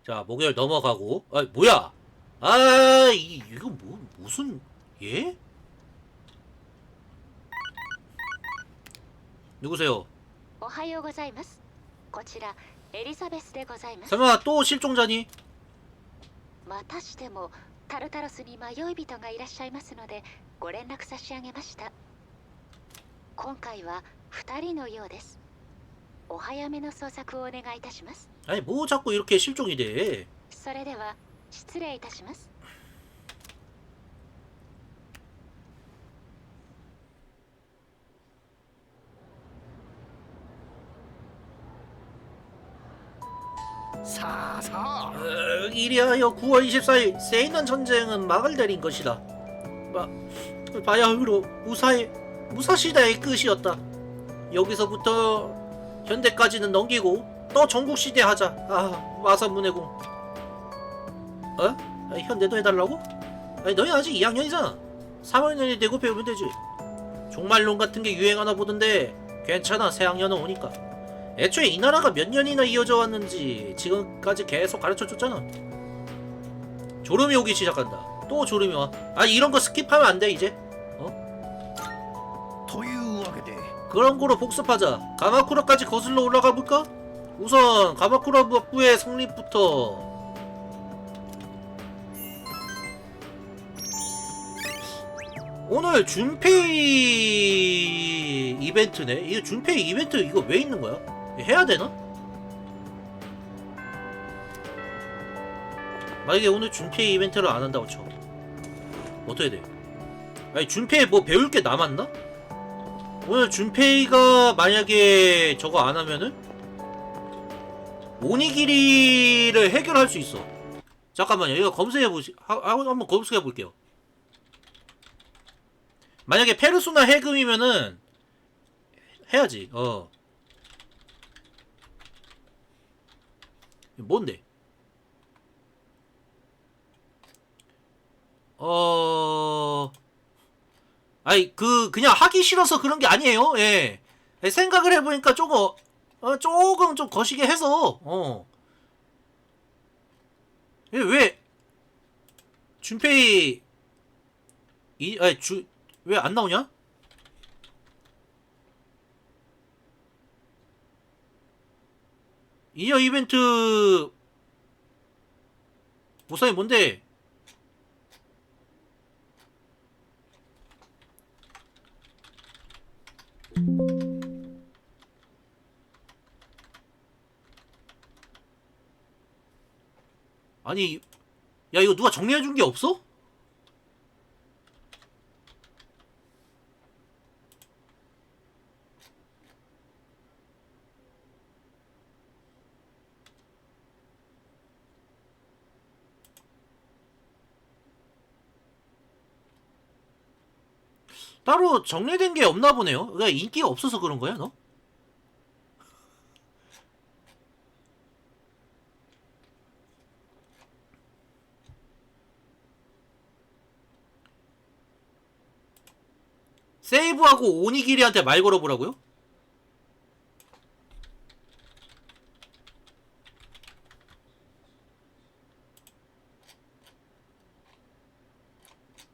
자 목요일 넘어가고. 아 뭐야? 아 이거 뭐 무슨 예? 누구세요? おはようございます。こちらエリザベスでございます。 설마 또 실종자니? またしてもタルタロスに迷い人がいらっしゃいますのでご連絡差し上げました。今回は2人のようです。お早めの捜索をお願いいたします。 아니 뭐 자꾸 이렇게 실종이 돼? それでは失礼いたします。 さあさあ。 이리하여 9월 24일 세이난 전쟁은 막을 내린 것이다. 바야흐로 무사시대의 끝이었다. 여기서부터 현대까지는 넘기고 또 전국시대 하자. 아 마사문해공. 어? 아니, 현대도 해달라고? 아니 너희 아직 2학년이잖아. 3학년이 되고 배우면 되지. 종말론 같은 게 유행하나 보던데 괜찮아. 새학년은 오니까. 애초에 이 나라가 몇 년이나 이어져 왔는지 지금까지 계속 가르쳐줬잖아. 졸음이 오기 시작한다. 또 졸음이 와. 아 이런 거 스킵하면 안 돼 이제. 어? というわけで 그런 거로 복습하자. 가마쿠라까지 거슬러 올라가 볼까? 우선 가마쿠라 북부의 성립부터. 오늘 준페이 이벤트네. 이거 준페이 이벤트 이거 왜 있는 거야? 해야 되나? 만약에 오늘 준페이 이벤트를 안 한다고 쳐. 어떻게 돼? 아니 준페이 뭐 배울 게 남았나? 오늘 준페이가 만약에 저거 안 하면은 오니기리를 해결할 수 있어. 잠깐만요. 이거 검색해 보시. 한번 검색해 볼게요. 만약에 페르소나 해금이면은 해야지. 뭔데? 아니 그냥 하기 싫어서 그런 게 아니에요. 예. 생각을 해보니까 조금 좀 거시게 해서 왜 준페이 왜 안 나오냐? 이녀 이벤트 보상이 뭔데? 아니 야 이거 누가 정리해준 게 없어? 따로 정리된 게 없나 보네요. 그러니까 인기가 없어서 그런 거야, 너? 세이브하고 오니기리한테 말 걸어보라고요?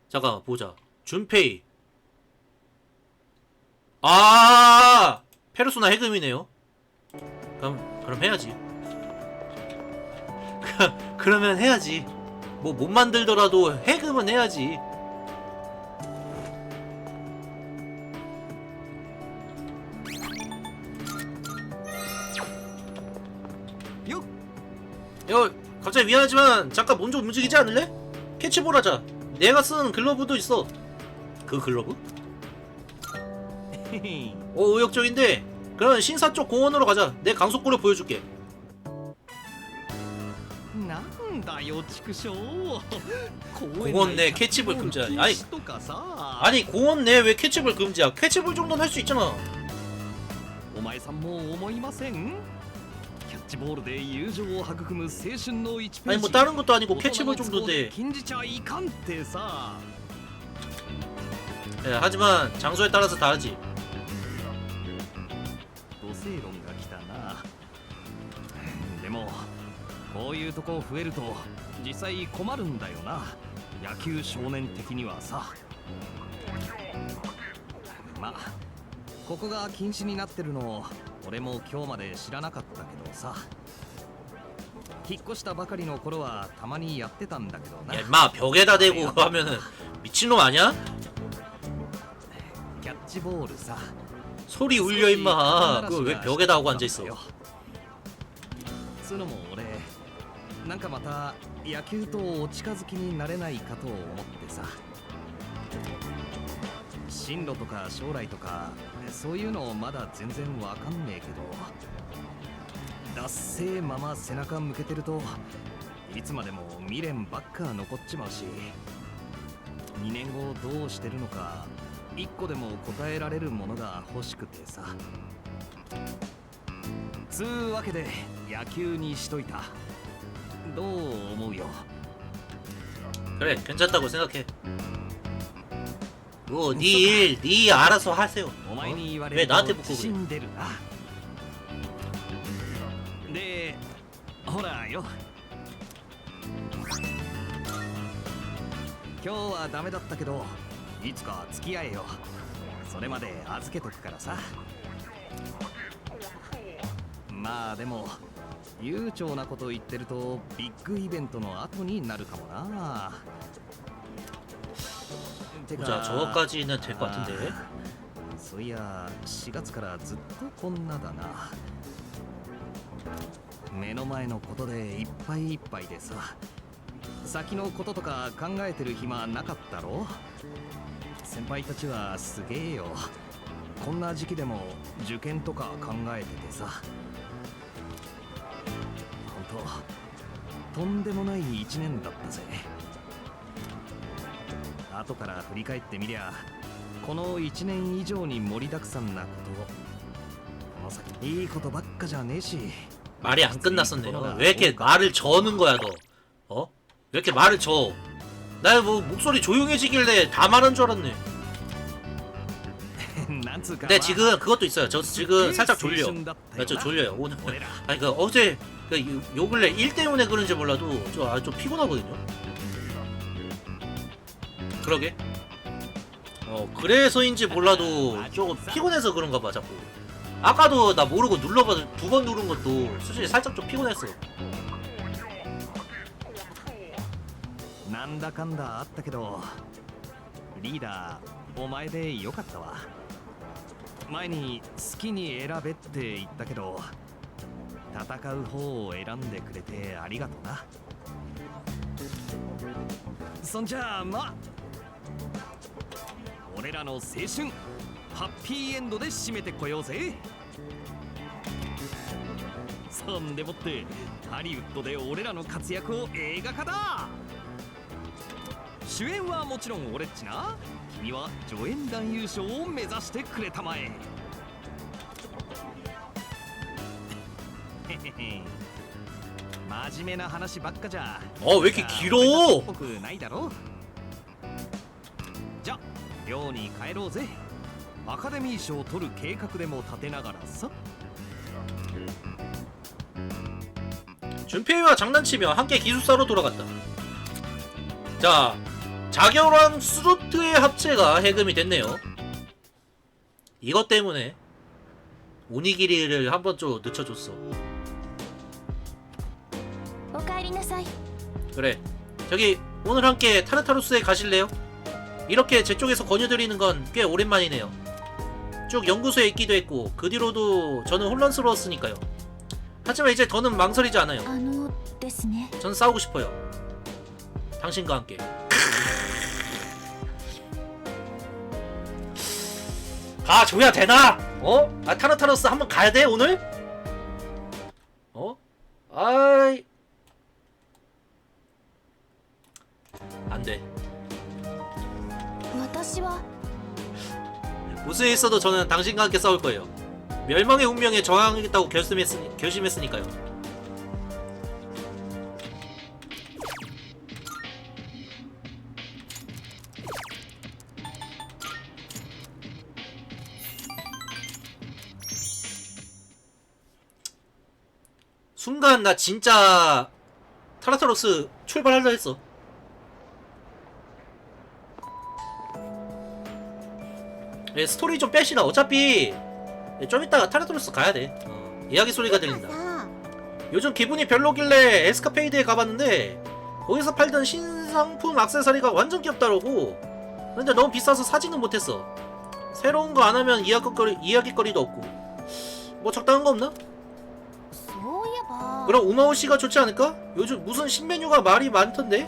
잠깐만 보자. 준페이. 아 페르소나 해금이네요. 그럼 해야지. 그러면 해야지. 뭐 못 만들더라도 해금은 해야지. 이거 갑자기 미안하지만 잠깐 몸 좀 움직이지 않을래? 캐치볼 하자. 내가 쓴 글러브도 있어. 그 글러브? 오 의욕적인데. 그럼 신사 쪽 공원으로 가자. 내 강속구를 보여줄게. なんだよ畜生 공원 내 캐치볼 금지야. 아니 とかさ 아니 공원 내 왜 캐치볼 금지야? 캐치볼 정도는 할 수 있잖아. お前さんも思いませんキャッチボールで友情を育む青春の1ペー 아니 ジ 뭐 다른 것도 아니고 大人 캐치볼 の都合で 정도인데. 禁じちゃいかんってさ 예, 하지만 장소에 따라서 다르지. 土星論が来たなでもこういうとこ増えると実際困るんだよな野球少年的にはさまあここが禁止になってるの俺も今日まで知らなかったけどさ引っ越したばかりの頃はたまにやってたんだけどな 야 임마 벽에다 대고 그거 하면은 미친놈 아니야? キャッチボールさ 소리 울려 임마. 그거 왜 벽에다 하고 앉아있어? つうのも俺なんかまた野球とお近づきになれないかと思ってさ進路とか将来とかそういうのまだ全然わかんねえけどだっせーまま背中向けてるといつまでも未練ばっか残っちまうし2年後どうしてるのか1個でも答えられるものが欲しくてさつうわけで野球にしといたどう思うよ 그래 괜찮다고 생각해. 뭐 네 일 네 알아서 하세요. お前に言われ 왜 ると 나한테 묻고 自 그래? 信出るなでほらよ今日はダメだったけどいつか付き合えよそれまで預けとくからさまあでも悠長なこと言ってるとビッグイベントの後になるかもなて 보자 저거까지는 될 것 같은데. そういや4月からずっとこんなだな目の前のことでいっぱいいっぱいでさ先のこととか考えてる暇なかったろ先輩たちはすげえよこんな時期でも受験とか考えててさほんととんでもない1年だったぜ後から振り返ってみりゃこの1年以上に盛りだくさんなことこの先いいことばっかじゃねえし 말이 안 끝났었네요. 왜 이렇게 말을 저는 거야 너? 어? 왜 이렇게 말을 저? 나 뭐 목소리 조용해지길래 다 말한 줄 알았네. 근데 지금 그것도 있어요. 저 지금 살짝 졸려. 나 저 졸려요. 오늘 아니 그 어제 그 요 근래 일 때문에 그런지 몰라도 좀 피곤하거든요. 그러게. 그래서인지 몰라도 조금 피곤해서 그런가 봐 자꾸. 아까도 나 모르고 눌러봐 2번 누른 것도 솔직히 살짝 좀 피곤했어. なんだかんだあったけどリーダーお前でよかったわ前に好きに選べって言ったけど戦う方を選んでくれてありがとなそんじゃあまあ俺らの青春ハッピーエンドで締めてこようぜそんでもってハリウッドで俺らの活躍を映画化だ主演はもちろん俺っちな君は助演男優賞を目指してくれたまえ真面目な話ばっかじゃ왜 이렇게 길어? っぽくないだろじゃ寮に帰ろうぜアカデミー賞を取る計画でも立てながらさ 준페이와 장난치며 함께 기숙사로 돌아갔다. 자, 자결랑 스루트의 합체가 해금이 됐네요. 이것 때문에 오니기리를 한번 좀 늦춰줬어. おかえりなさい 그래, 저기 오늘 함께 타르타루스에 가실래요? 이렇게 제 쪽에서 권유드리는 건 꽤 오랜만이네요. 쭉 연구소에 있기도 했고 그 뒤로도 저는 혼란스러웠으니까요. 하지만 이제 더는 망설이지 않아요. ですね。 전 싸우고 싶어요. 당신과 함께. 가줘야 되나? 어? 아 타르타로스 한번 가야 돼 오늘? 어? 아이 안 돼. 私は 무수에 있어도 저는 당신과 함께 싸울 거예요. 멸망의 운명에 저항하겠다고 결심했으니까요. 순간 나 진짜 타르타로스 출발하려 했어. 예, 스토리 좀 빼시라. 어차피 좀 이따가 타르타로스 가야 돼. 이야기 소리가 들린다. 요즘 기분이 별로길래 에스카페이드에 가봤는데 거기서 팔던 신상품 액세서리가 완전 귀엽다라고. 근데 너무 비싸서 사지는 못했어. 새로운 거 안 하면 이야기거리도 없고. 뭐 적당한 거 없나? そういえば 그럼 우마오 씨가 좋지 않을까? 요즘 무슨 신메뉴가 말이 많던데?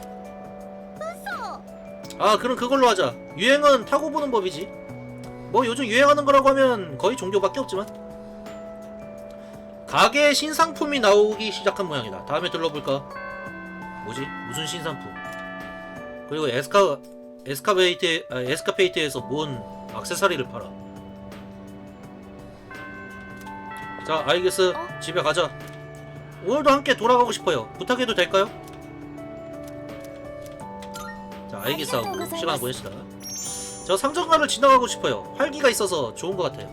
아 그럼 그걸로 하자. 유행은 타고 보는 법이지. 뭐 요즘 유행하는 거라고 하면 거의 종교밖에 없지만. 가게에 신상품이 나오기 시작한 모양이다. 다음에 들러볼까? 뭐지? 무슨 신상품? 그리고 에스카페이트에서 뭔 액세서리를 팔아. 자 알겠어. 집에 가자. 오늘도 함께 돌아가고 싶어요. 부탁해도 될까요? 자 알겠어 하고 시간 보내시다. 저 상점가를 지나가고 싶어요. 활기가 있어서 좋은 것 같아요.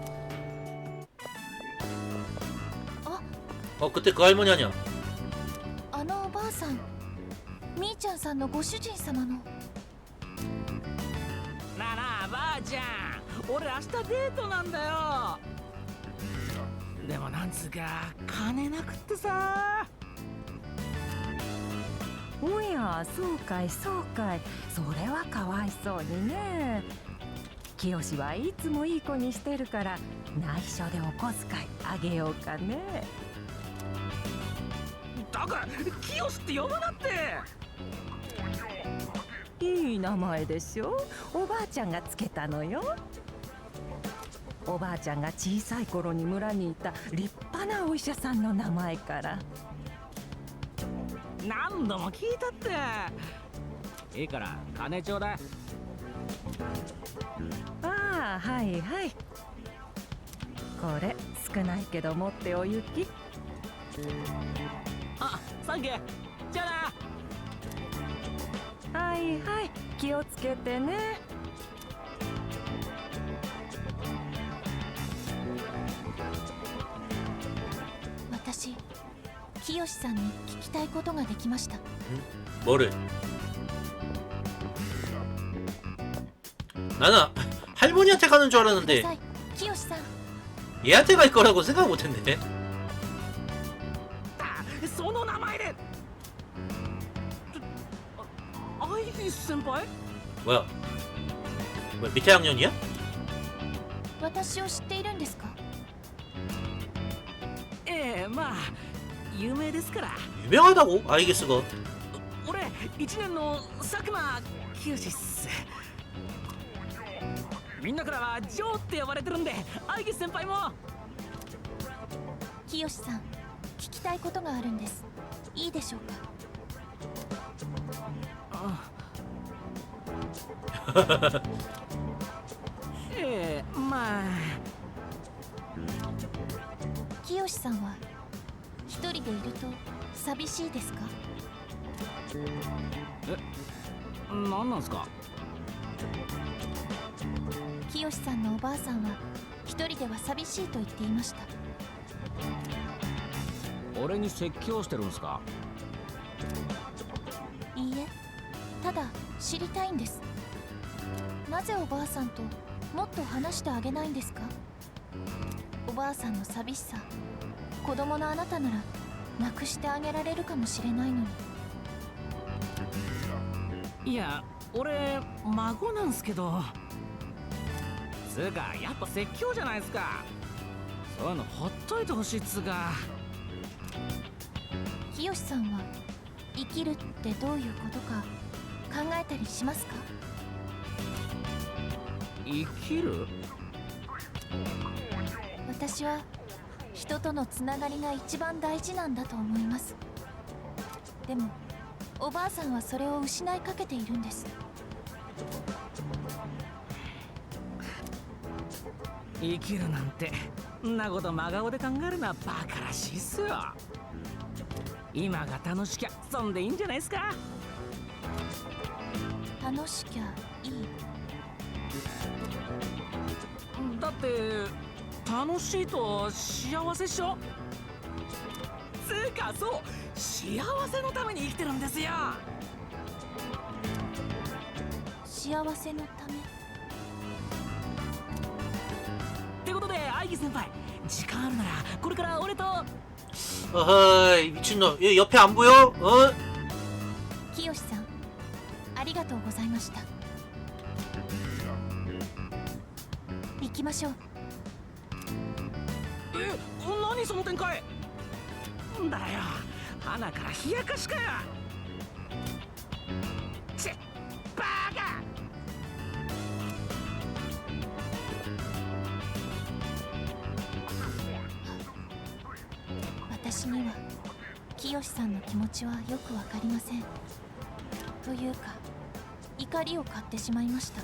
그때 그 할머니 아니야? あのおばあさん、みーちゃんさんのご主人様の。なあなあばあちゃん、俺明日デートなんだよ。でもなんつうか金なくってさ。おや、そうかいそうかい、それはかわいそうにね。清はいつもいい子にしてるから内緒でお小遣いあげようかね。だから清って呼ぶなって。いい名前でしょ。おばあちゃんがつけたのよ。おばあちゃんが小さい頃に村にいた立派なお医者さんの名前から。何度も聞いたって。いいから金ちょうだい。ああ、はいはい。これ少ないけど持ってお行き。あ、サンキュー。じゃあな。はいはい、気をつけてね。私、清さんに聞きたいことができました。 뭐를? 나는 할머니한테 가는 줄 알았는데 清さん、 얘한테 갈 거라고 생각 못했네. その名前で。アイリス先輩？ 뭐야 밑에 학년이야? 私を知っているんですか？ええ、まあ有名ですから。 유명하다고? 아이게스가. 俺1年の佐久間清っす。みんなからはジョーって呼ばれてるんで、アイゲス先輩も。清さん、聞きたいことがあるんです。いいでしょうか？ええ、まあ。清さんは一人でいると寂しいですか？何なんすか？清さんのおばあさんは一人では寂しいと言っていました。俺に説教してるんすか？いいえ、ただ知りたいんです。なぜおばあさんともっと話してあげないんですか？おばあさんの寂しさ、子供のあなたならなくしてあげられるかもしれないのに。いや、俺孫なんすけど。つうかやっぱ説教じゃないですか。そういうのほっといてほしいっつうか。清さんは生きるってどういうことか考えたりしますか？生きる？私は人とのつながりが一番大事なんだと思います。でもおばあさんはそれを失いかけているんです。生きるなんてんなこと真顔で考えるのはバカらしいっすよ。今が楽しきゃそんでいいんじゃないですか。楽しきゃいい。だって楽しいと幸せっしょ。つうかそう幸せのために生きてるんですよ。幸せのため。ってことで愛義先輩、時間あるならこれから俺と。 어허이 미친놈 얘 옆에 안 보여? 어? 清さん、ありがとうございました。行きましょう。何その展開。んだよ、花から冷やかしかよ。チッ、バカ。私には清さんの気持ちはよくわかりません。というか怒りを買ってしまいました。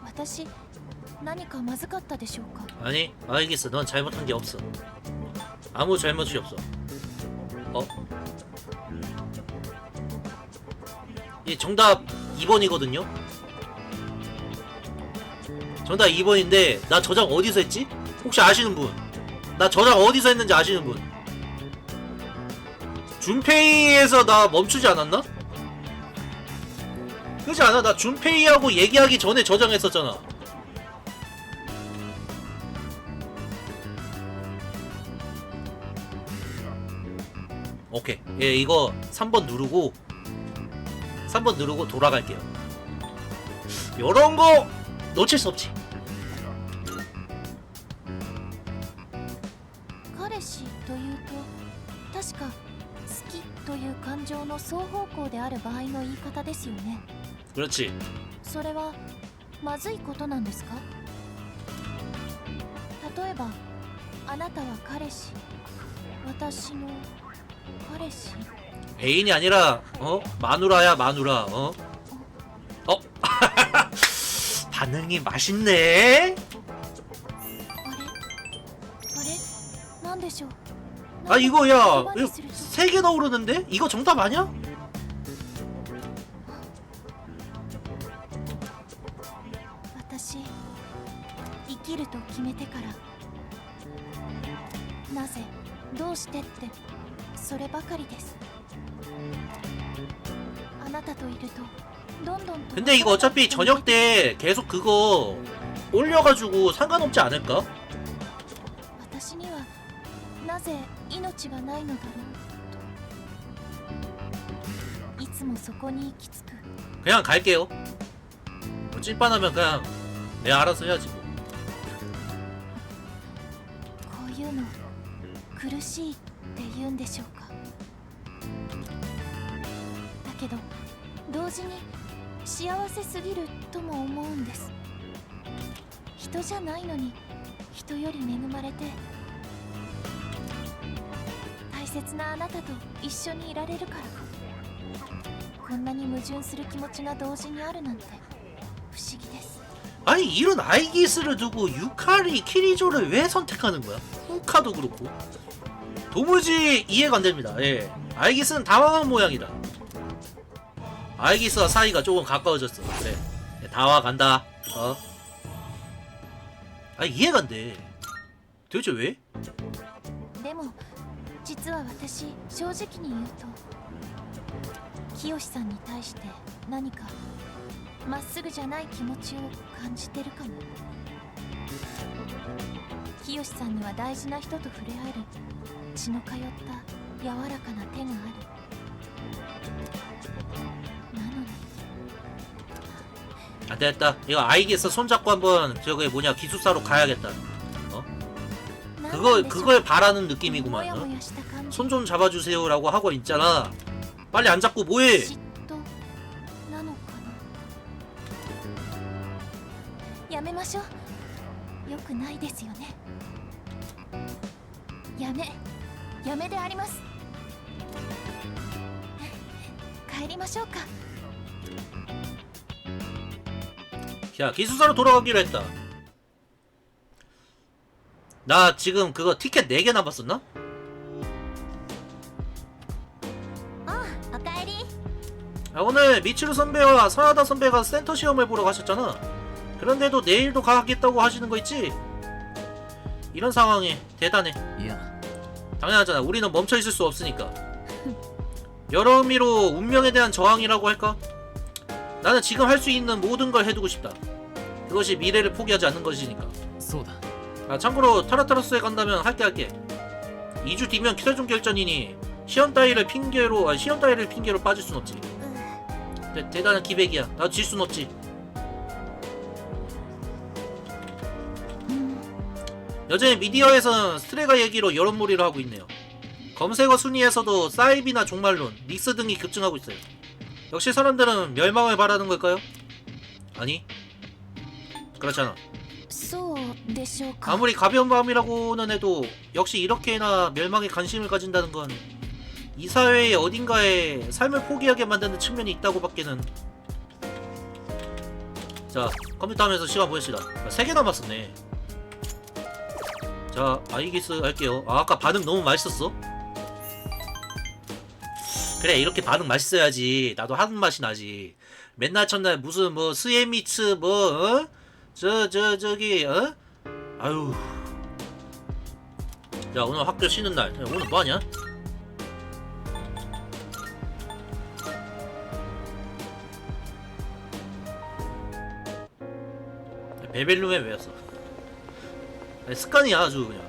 私何かまずかったでしょうか？ 아니 알겠어. 넌 잘못한 게 없어. 아무 잘못이 없어. 어? 이 정답 2번이거든요? 정답 2번인데 나 저장 어디서 했지? 혹시 아시는 분? 나 저장 어디서 했는지 아시는 분? 준페이에서 나 멈추지 않았나? 그렇지 않아? 나 준페이하고 얘기하기 전에 저장했었잖아. 오케이. 예, 이거 3번 누르고 돌아갈게요. 요런 거 놓칠 수 없지. 彼氏というと確か好きという感情の双方向である場合の言い方ですよね。 그렇지. それはまずいことなんですか？例えばあなたは彼氏、私の彼氏。 애인이 아니라 마누라야 마누라. 반응이 맛있네. あれなんでしょう。 아 이거 야 言葉にすると 3개 나오르는데? 이거 정답 아니야? 私生きると決めてからなぜどうしてってそればかりです。あなたといるとどんどんと 근데 이거 어차피 저녁 때 계속 그거 올려가지고 상관없지 않을까? 私にはなぜ命がないのだろうといつもそこに行き着く。 그냥 갈게요. 뭐 찐빠나면 그냥 내가 알아서 해야지 뭐. こういうの苦しいって言うんでしょうか。だけど同時に幸せすぎるとも思うんです。人じゃないのに人より恵まれて大切なあなたと一緒にいられるから、こんなに矛盾する気持ちが同時にあるなんて不思議です。 아니 이런 아이기스를 두고 유카리 키리조를 왜 선택하는 거야? 후카도 그렇고 도무지 이해가 안 됩니다. 예, 아이기스는 당황한 모양이다. 아이기스와 사이가 조금 가까워졌어. 그래, 다와 간다. 아 이해가 안 돼. 도대체 왜? でも実は私正直に言うと清さんに対して何かまっすぐじゃない気持ちを感じてるかも。清さんには大事な人と触れ合える血の通った柔らかな手がある。なのに 안 되겠다. 이거 아이기스 손잡고 한번 저기 뭐냐 기숙사로 가야겠다. 何なんでしょう。 그걸 바라는 も 느낌이구만. やもやした感情손 좀 잡아주세요라고 하고 있잖아. 빨리 안 잡고 뭐해? 嫉妬なのかな。やめましょう。よくないですよね。やめであります。帰りましょうか。 야, 기숙사로 돌아가기로 했다. 나 지금 그거 티켓 4개 남았었나? おかえり。 아, 오늘 미츠루 선배와 사라다 선배가 센터 시험을 보러 가셨잖아. 그런데도 내일도 가겠다고 하시는 거 있지? 이런 상황에 대단해. いや 당연하잖아. 우리는 멈춰있을 수 없으니까. 여러 의미로 운명에 대한 저항이라고 할까? 나는 지금 할 수 있는 모든 걸 해두고 싶다. 그것이 미래를 포기하지 않는 것이니까. そうだ 아, 참고로 타라타라스에 간다면 할게. 2주 뒤면 최종 결전이니 시험 따위를 핑계로 빠질 순 없지. 대단한 기백이야. 나도 질 순 없지. 여전히 미디어에선 스트레가 얘기로 여론몰이를 하고 있네요. 검색어 순위에서도 사이비나 종말론, 닉스 등이 급증하고 있어요. 역시 사람들은 멸망을 바라는 걸까요? 아니, 그렇잖아. そうでしょうか。 아무리 가벼운 마음이라고는 해도 역시 이렇게나 멸망에 관심을 가진다는 건 이 사회의 어딘가에 삶을 포기하게 만드는 측면이 있다고 밖에는. 자, 컴퓨터 하면서 시간 보냅시다. 3개 남았었네. 자, 아이기스 할게요. 아, 아까 반응 너무 맛있었어? 그래, 이렇게 반응 맛있어야지 나도 하는 맛이 나지. 맨날 첫날 무슨 뭐 스에미츠 뭐 어? 저기 어? 아유. 자, 오늘 학교 쉬는 날. 야, 오늘 뭐하냐? 베벨룸에 왜 왔어? 아니, 습관이야 아주 그냥.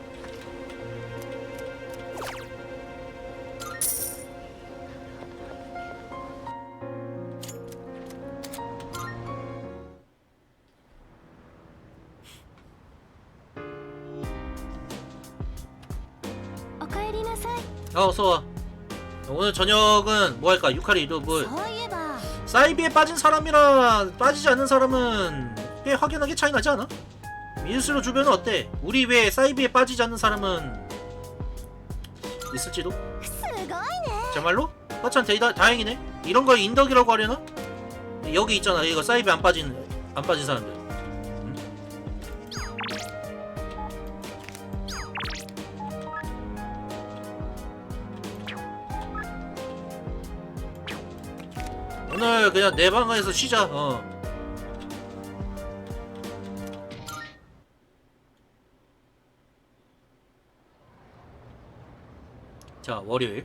어서와. 오늘 저녁은 뭐 할까? 유카리도 뭐 そういえば 사이비에 빠진 사람이랑 빠지지 않는 사람은 꽤 확연하게 차이 나지 않아? 민수로 주변은 어때? 우리 외에 사이비에 빠지지 않는 사람은 있을지도? すごいね。 정말로? 참 다행이네. 이런 걸 인덕이라고 하려나? 여기 있잖아. 이거 사이비 안 빠진 사람들. 응? 오늘 그냥 내 방에서 쉬자. 자, 월요일.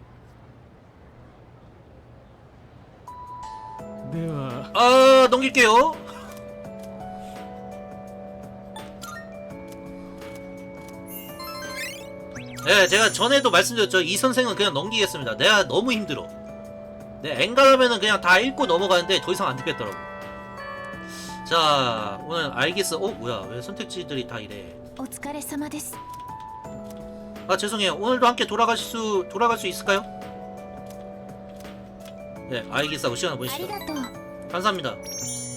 では 아, 넘길게요. 네, 제가 전에도 말씀드렸죠. 이 선생은 그냥 넘기겠습니다. 내가 너무 힘들어. 네, 엔간하면은 그냥 다 읽고 넘어가는데 더 이상 안 되겠더라고. 자, 오늘 알겠어. 뭐야, 왜 선택지들이 다 이래. お疲れ様です。 아, 죄송해요. 오늘도 함께 돌아갈 수 있을까요? 네, 알겠어. 시간을 あり 보내시죠. がとう。 감사합니다.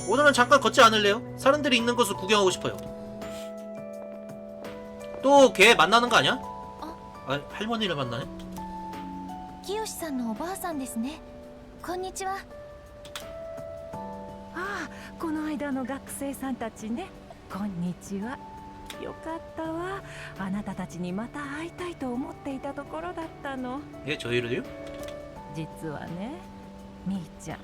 오늘은 잠깐 걷지 않을래요? 사람들이 있는 곳을 구경하고 싶어요. 또 걔 만나는 거 아니야? 아, 할머니를 만나네? 清さんのおばあさんですね。こんにちは。ああ、この間の学生さんたちね。こんにちは。よかったわ。あなたたちにまた会いたいと思っていたところだったの。 예, 저희를요? 実はね、みーちゃん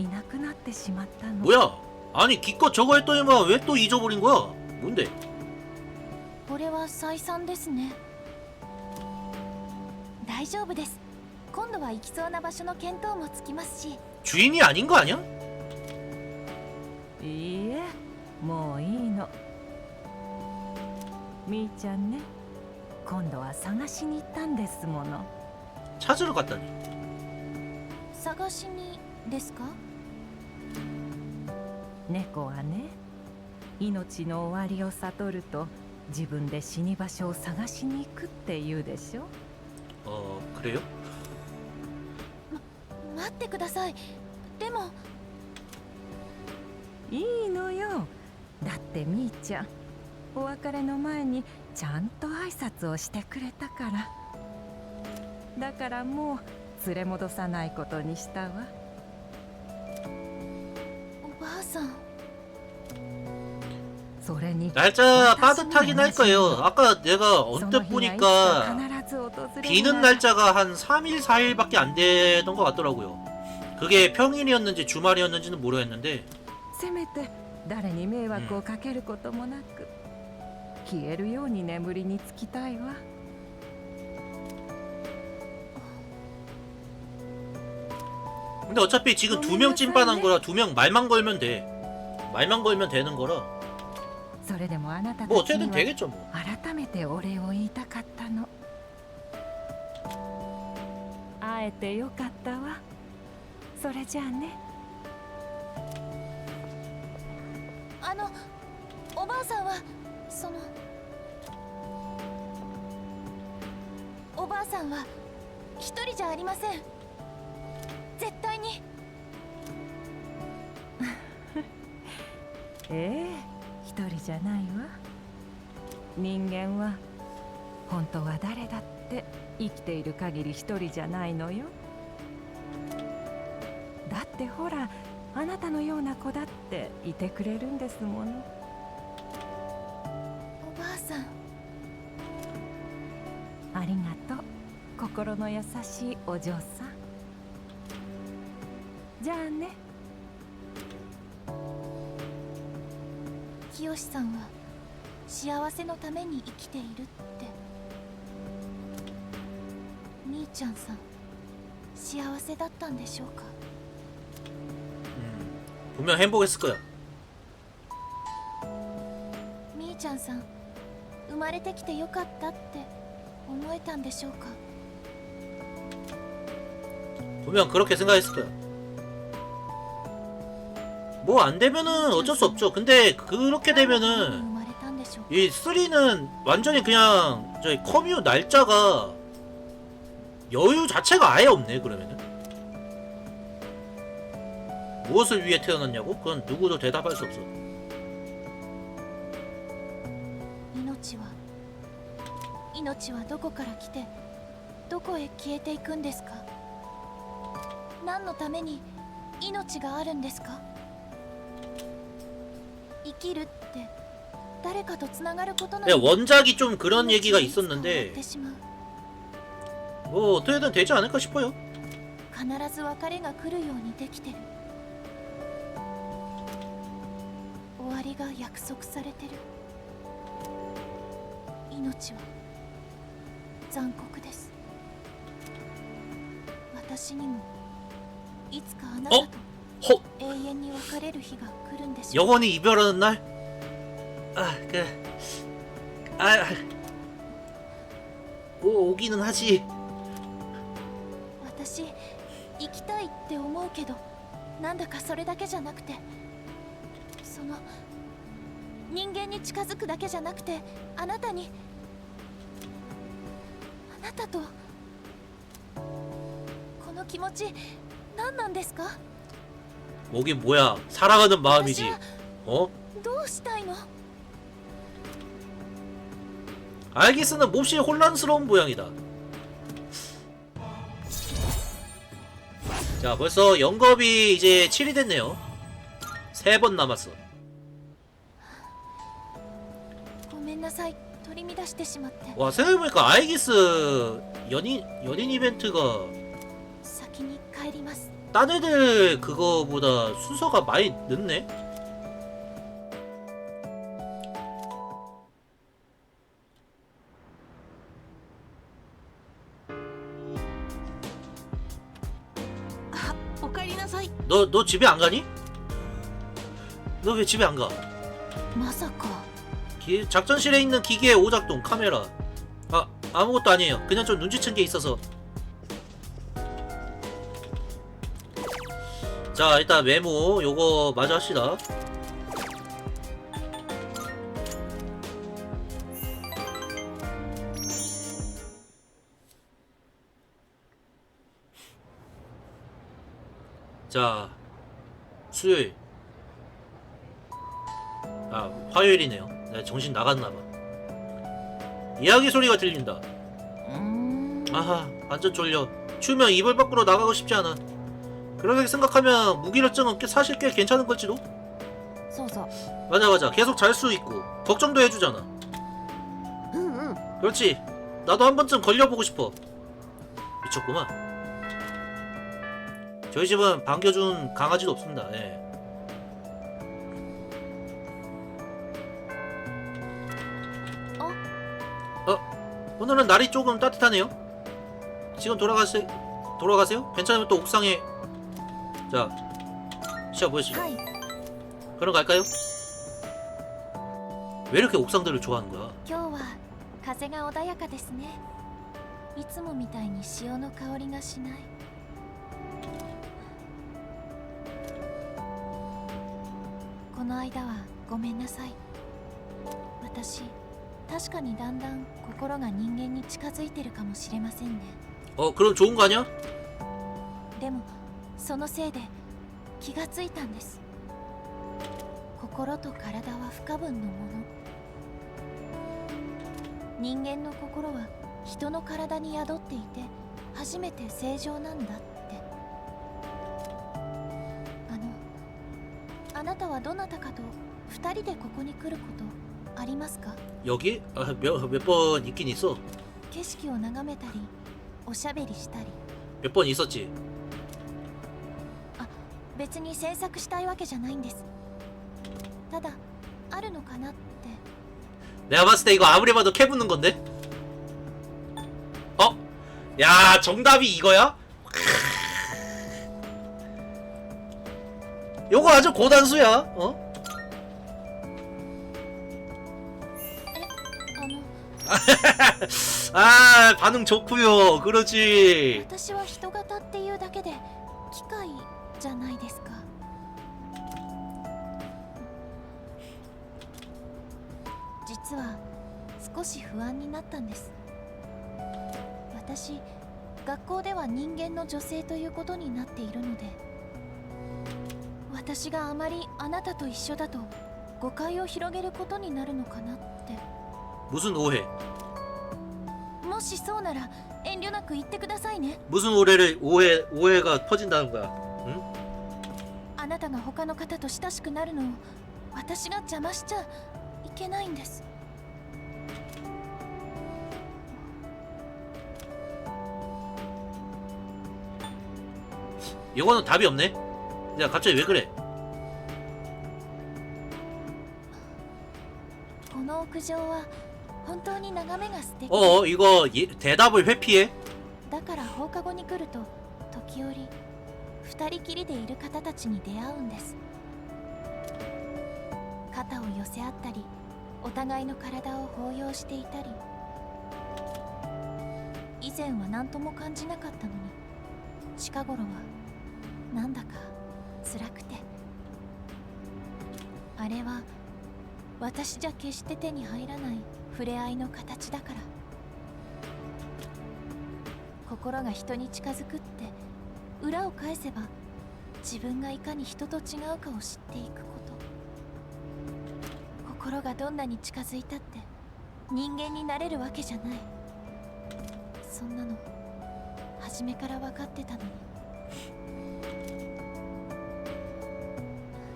いなくなってしまったの。 뭐야? 아니 기껏 저거 했더니만 왜 또 잊어버린 거야? 뭔데? これは再三ですね。大丈夫です。今度は行きそうな場所の見当もつきますし。 주인이 아닌 거 아니야? いいえ、もういいの。みーちゃんね、今度は探しに行ったんですもの。 찾으러 갔다니. 探しにですか？猫はね、命の終わりを悟ると自分で死に場所を探しに行くって言うでしょ。 그래요? 待ってください。でもいいのよ。だってみーちゃんお別れの前にちゃんと挨拶をしてくれたから。だからもう連れ戻さないことにしたわ。おばあさん。それに 날짜 빠듯하긴 할 거예요. 아까 내가 언뜻 보니까 비는 날짜가 한 3일, 4일밖에 안 되던 것 같더라고요. 그게 평일이었는지 주말이었는지는 모르겠는데 せめて誰に迷惑をかけることもなく、消えるように眠りにつきたいわ。 근데 어차피 지금 2명 찐빠난 거라 2명 말만 걸면 돼. 말만 걸면 되는 거라 それでもあなたた 뭐 ちに 어쨌든 は 되겠죠 뭐. 改めてお礼を言いたかったの。会えてよかったわ。それじゃあね。おばあさんはおばあさんは一人じゃありません。絶対に。ええ、一人じゃないわ。人間は本当は誰だって生きている限り一人じゃないのよ。だってほら、あなたのような子だっていてくれるんですもの。おばあさん。ありがとう、心の優しいお嬢さん。じゃあね。清さんは幸せのために生きているって。兄ちゃんさん幸せだったんでしょうか。 분명 행복했을 거야. みーちゃんさん生まれてきてよかったって思えたんでしょうか。 분명 그렇게 생각했을 거야. 뭐 안 되면은 어쩔 수 없죠. 근데 그렇게 生 되면은 まれたんでしょうか。 이 3는 완전히 그냥 저희 커뮤 날짜가 여유 자체가 아예 없네. 그러면은 무엇을 위해 태어났냐고? 그건 누구도 대답할 수 없어. 命はどこから来てどこへ消えていくんですか。何のために命があるんですか。生きるって誰かとつながることな 네, の。 원작이 좀 그런 얘기가 있었는데 뭐 어떻게든 되지 않을까 싶어요. 必ず別れが来るようにできてる。終わりが約束されてる。命は残酷です。私にもいつかあなたと 허! 永遠に別れる日が来るんでしょう。 영원히 이별하는 날? 아, 그래. 오기는 하지. 私生きたいって思うけど、なんだかそれだけじゃなくて、人間に近づくだけじゃなくて、あなたとこの気持ち何なんですか。 뭐긴 뭐야. 사랑하는 마음이지. 어? どうしたいの。 알기스는 몹시 혼란스러운 모양이다. 자, 벌써 영겁이 이제 7이 됐네요. 3번 남았어. ごめんなさい、取り乱してしまって。 와, 생각해보니까 아이기스 연인 이벤트가 先に帰ります。 딴 애들 그거보다 순서가 많이 늦네? 너 집에 안 가니? 너 왜 집에 안 가? まさか 작전실에 있는 기계 오작동 카메라. 아무것도 아니에요. 그냥 좀 눈치챈 게 있어서. 자, 일단 메모 요거 마저 합시다. 자, 수요일. 아, 화요일이네요. 내가 정신 나갔나봐. 이야기 소리가 들린다. 아하, 완전 졸려. 추우면 이불 밖으로 나가고 싶지 않아. 그렇게 생각하면 무기력증은 사실 꽤 괜찮은 걸지도? そうそう 맞아. 계속 잘 수 있고 걱정도 해주잖아. 그렇지. 나도 한 번쯤 걸려보고 싶어. 미쳤구만. 저희 집은 반겨준 강아지도 없습니다. 예. 오늘은 날이 조금 따뜻하네요. 지금 돌아가세요? 괜찮으면 또 옥상에. 자, 시작 보여주시죠. はい 그럼 갈까요? 왜 이렇게 옥상들을 좋아하는 거야? 今日は風が穏やかですね。いつもみたいに潮の香りがしない。この間はごめんなさい。私確かにだんだん心が人間に近づいてるかもしれませんね。 그럼 좋은 거 아니야? でもそのせいで気がついたんです。心と体は不可分のもの。人間の心は人の体に宿っていて初めて正常なんだって。あなたはどなたかと2人でここに来ることありますか？ 여기? 몇 번 있긴 있어. 景色を眺めたりおしゃべりしたり。 몇 번 있었지. 別に詮索したいわけじゃないんです。ただあるのかなって。 내가 봤을 때 이거 아무리 봐도 캐 붙는 건데? 야, 정답이 이거야? 요거 아주 고단수야. 아, 반응 좋구요. 그렇지. 私は人型っていうだけで機械じゃないですか。実は少し不安になったんです。私、学校では人間の女性ということになっているので、私があまりあなたと一緒だと誤解を広げることになるのかなって。 무슨 오해? もしそうなら遠慮なく言ってくださいね。 무슨 오해가 퍼진다는 거야? 응? あなたが他の方と親しくなるのを私が邪魔しちゃいけないんです。 이거는 답이 없네. 야, 갑자기 왜 그래? この屋上は本当に眺めが素敵。 이거 대답을 회피해? だから放課後に来ると時折二人きりでいる方たちに出会うんです。肩を寄せ合ったり、お互いの体を抱擁していたり。以前は何とも感じなかったのに、近頃はなんだか辛くて。あれは私じゃ決して手に入らない触れ合いの形だから。心が人に近づくって裏を返せば自分がいかに人と違うかを知っていくこと。心がどんなに近づいたって人間になれるわけじゃない。そんなの初めから分かってたのに。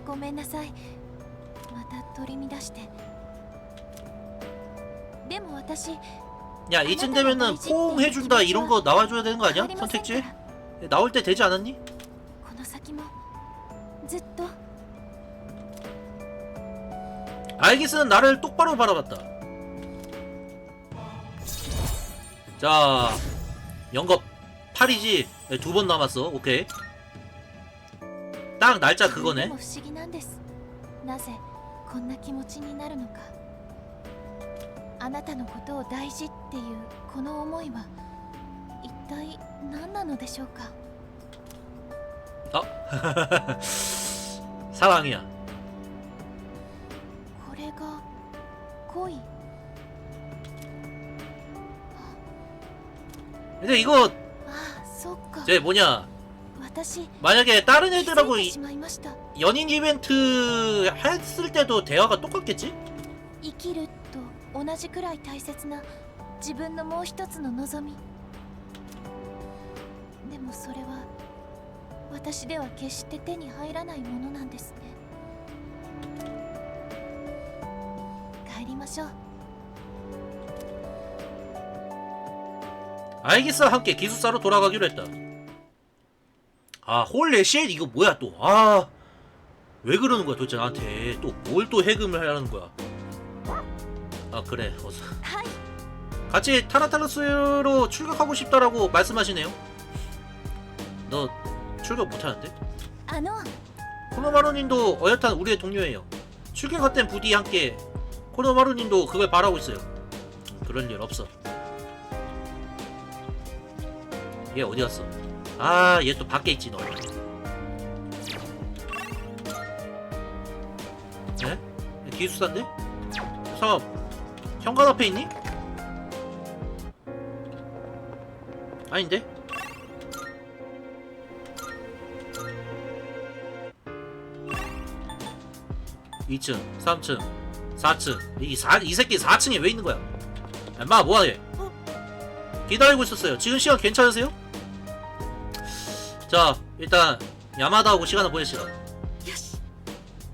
ごめんなさい。また取り乱して。でも私 야, 이쯤 되면은 포옹 해준다 이런 거 나와줘야 되는 거 아니야? 선택지? 나올 때 되지 않았니? この先もずっと 알기스는 나를 똑바로 바라봤다. 자, 영겁 8이지. 2번 남았어. 오케이. 딱 날짜 で 그거네. も不思議なんです。なぜこんな気持ちになるのか。あなたのことを大事っていうこの思いは一体何なのでしょうか。 사랑이야. これが恋。 근데 이거 ああ、そっか。 제 뭐냐 私 만약에 다른 気づ 애들하고 いてしまいました 연인 이벤트 했을 때도 대화가 똑같겠지? 生きると同じくらい大切な自分のもう一つの望みでもそれは私では決して手に入らないものなんですね帰りましょう 알겠어. 함께 기숙사로 돌아가기로 했다. 아, 홀레쉣 이거 뭐야 또. 아, 왜 그러는 거야 도대체 나한테. 또 뭘 또 해금을 하려는 거야. 아, 그래. 어서. 같이 타나타르스로 출격하고 싶다라고 말씀하시네요. 너 출격 못하는데? あの 코노마루님도 어엿한 우리의 동료예요. 출격했던 부디 함께 코노마루님도 그걸 바라고 있어요. 그럴 일 없어. 얘 어디 갔어? 아, 얘 또 밖에 있지 너. 에? 기숙사인데? 저 현관 앞에 있니? 아닌데? (2층) (3층) (4층) 이 새끼 4층에 왜 있는 거야? 마 뭐하게? 기다리고 있었어요. 지금 시간 괜찮으세요? 자, 일단 야마다하고 시간을 보내시다.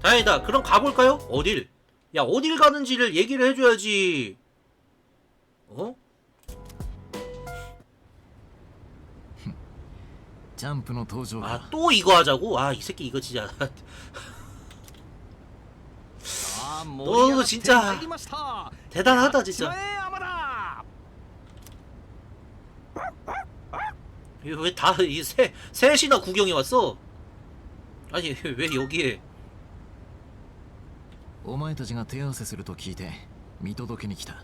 다행이다. 그럼 가볼까요? 어딜? 야, 어딜 가는지를 얘기를 해줘야지. 어? ジャンプの登場 아, か 또 이거 하자고? 아, 이 새끼 이거 진짜. さあ盛り上がってどうも진짜 まいりました 대단하다 島 진짜. へ山田 이거 왜 다 이 셋이나 구경이 왔어? 아니 왜 여기에? お前たちが手合わせすると聞いて見届けに来た。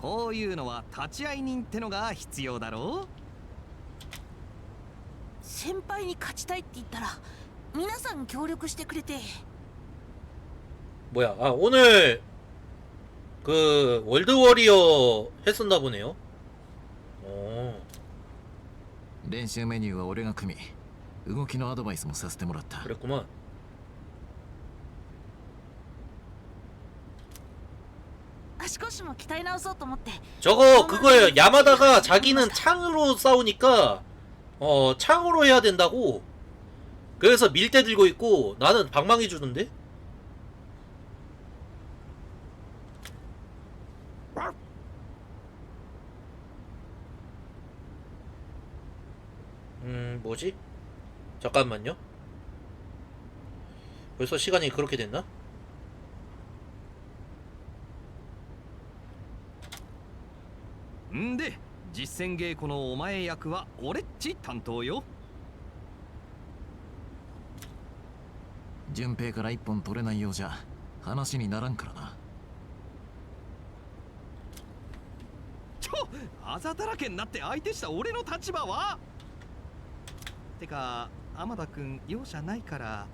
こういうのは立ち会い人ってのが必要だろう先輩に勝ちたいって言ったら皆さん協力してくれて 뭐야? 아, 오늘 그 월드 워리어 했었나 보네요. 오. 練習メニューは俺が組み、動きのアドバイスもさせてもらった。 그랬구만. 저거 그거예요. 야마다가 자기는 창으로 싸우니까 창으로 해야 된다고. 그래서 밀대 들고 있고 나는 방망이 주는데. 뭐지? 잠깐만요. 벌써 시간이 그렇게 됐나?んで実践稽古のお前役は俺っち担当よ順平から一本取れないようじゃ話にならんからな。あざだらけになって相手した俺の立場はてか天田君容赦ないから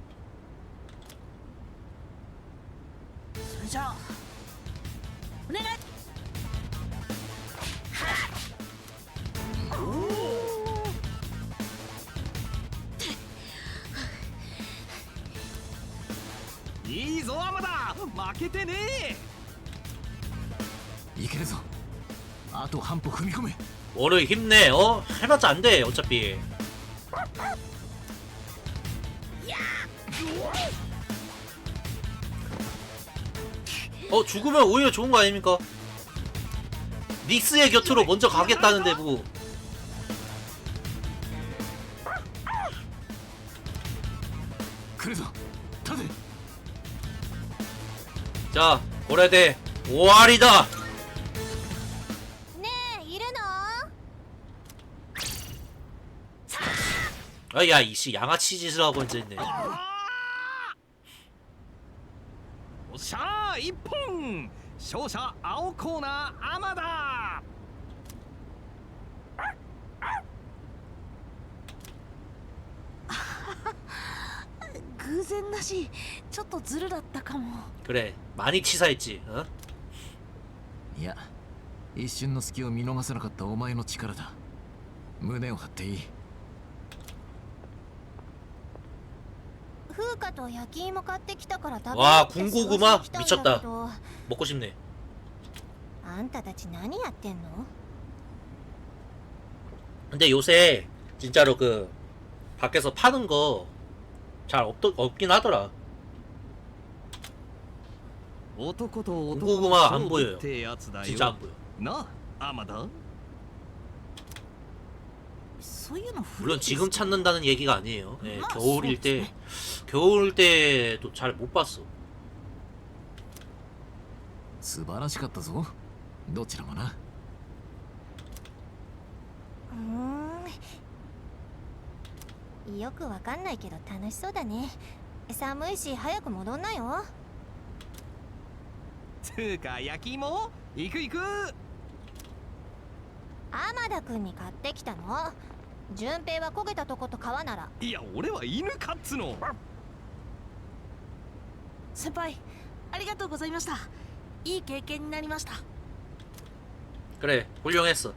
それじゃあお願いいいぞ天田負けてねいけるぞ。あと半歩踏み込め。 뭐를 힘내. 해봤자 안 돼. 어차피. 죽으면 오히려 좋은 거 아닙니까? 닉스의 곁으로 먼저 가겠다는데 뭐. 자, 고래대 終わりだ.ねえいるの 아, 야, 이씨 양아치 짓을 하고 앉아있네. おっしゃー一本勝者青コーナー天田偶然だしちょっとズルだったかも 그래, 많이 치사했지. 어? いや、一瞬の隙を見逃さなかったお前の力だ。胸を張っていい。風花と焼き芋買ってきたから食べよう 와 って探 군고구마 してきたんだ 미쳤다 けど 먹고 싶네. あんたたち何やってんの？ 근데 요새 진짜로 그 밖에서 파는 거 잘 없긴 하더라. 男と男 군고구마 の 안 勝負 보여요. ってやつだよ 진짜 안 보여. なあ、アマダ。そういうの古い 물론 です 지금 찾는다는 얘기가 아니에요. 예, 아, 겨울일 때 네. 겨울 때도 잘 못 봤어. 素晴らしかったぞ。どちらもな。よくわかんないけど楽しそうだね。寒いし早く戻んなよ。つうか焼き芋行く行く。天田くんに買ってきたの。順平は焦げたとこと皮なら。いや俺は犬かっつの。先輩ありがとうございました。いい経験になりました。 그래 훌륭했어.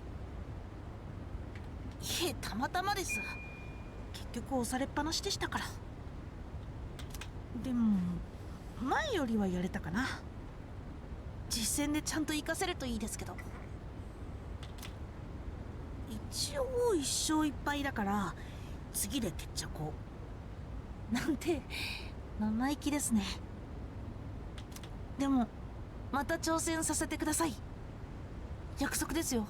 いえたまたまです。結局押されっぱなしでしたから。でも前よりはやれたかな。実戦でちゃんと活かせるといいですけど。一応1勝1敗だから次で決着をなんて生意気ですね。でもまた挑戦させてください。約束ですよ。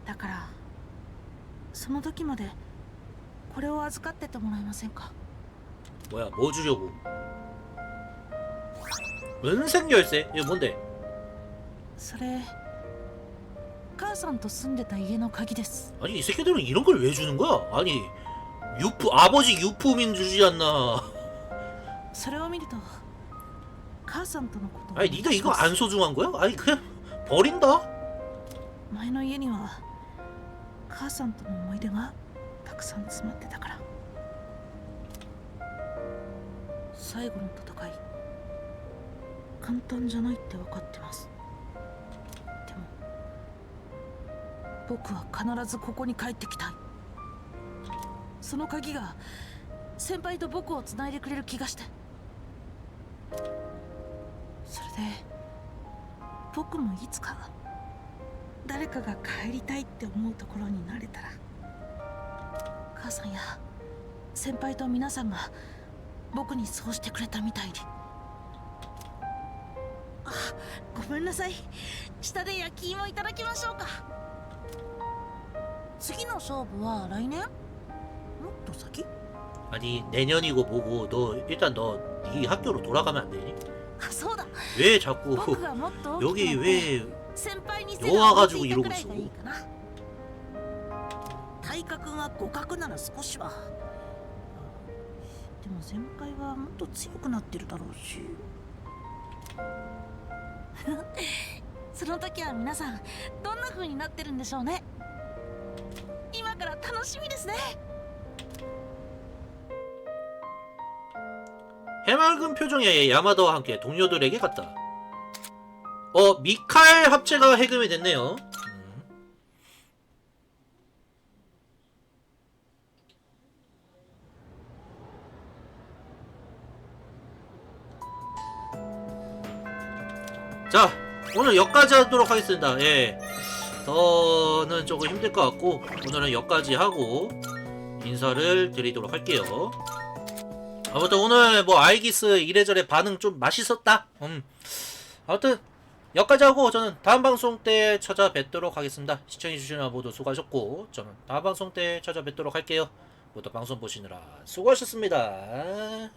だからその時までこれを預かっててもらえませんか。 뭐야 뭐 주려고? 은색 열쇠? 이거 뭔데? それ母さんと住んでた家の鍵です。 아니 이 새끼들은 이런 걸 왜 주는 거야? 아니 유품 아버지 유품인 주지 않나? それを見ると母さんとのことを 아니 니가 이거 안 소중한 거야? 아니 그냥 버린다? 前の家には母さんとの思い出がたくさん詰まってたから。最後の戦い簡単じゃないって分かってます。でも僕は必ずここに帰ってきたい。その鍵が先輩と僕をつないでくれる気がして。それで僕もいつか誰かが帰りたいって思うところになれたら、母さんや先輩と皆さんが僕にそうしてくれたみたいに。あ、ごめんなさい。下で焼き芋いただきましょうか。次の勝負は来年？もっと先？ 아니 내년이고 뭐고 너 일단 너 네 학교로 돌아가면 안 되니? あ、そうだ。 왜 자꾸 僕がもっと大きくなって 여기 왜 先輩に 와 가지고 背 이러고 が大きいくらいがいい 있어? かな。体格が互角なら少しは。でも先輩はもっと強くなってるだろうし。その時は皆さんどんな風になってるんでしょうね。今から楽しみですね。 해맑은 표정의 야마다와 함께 동료들에게 갔다. 미칼 합체가 해금이 됐네요. 자, 오늘 여기까지 하도록 하겠습니다. 예. 더는 조금 힘들 것 같고, 오늘은 여기까지 하고, 인사를 드리도록 할게요. 아무튼 오늘 뭐 아이기스 이래저래 반응 좀 맛있었다. 아무튼 여기까지 하고 저는 다음 방송 때 찾아뵙도록 하겠습니다. 시청해주시는 모두 수고하셨고 저는 다음 방송 때 찾아뵙도록 할게요. 모두 방송 보시느라 수고하셨습니다.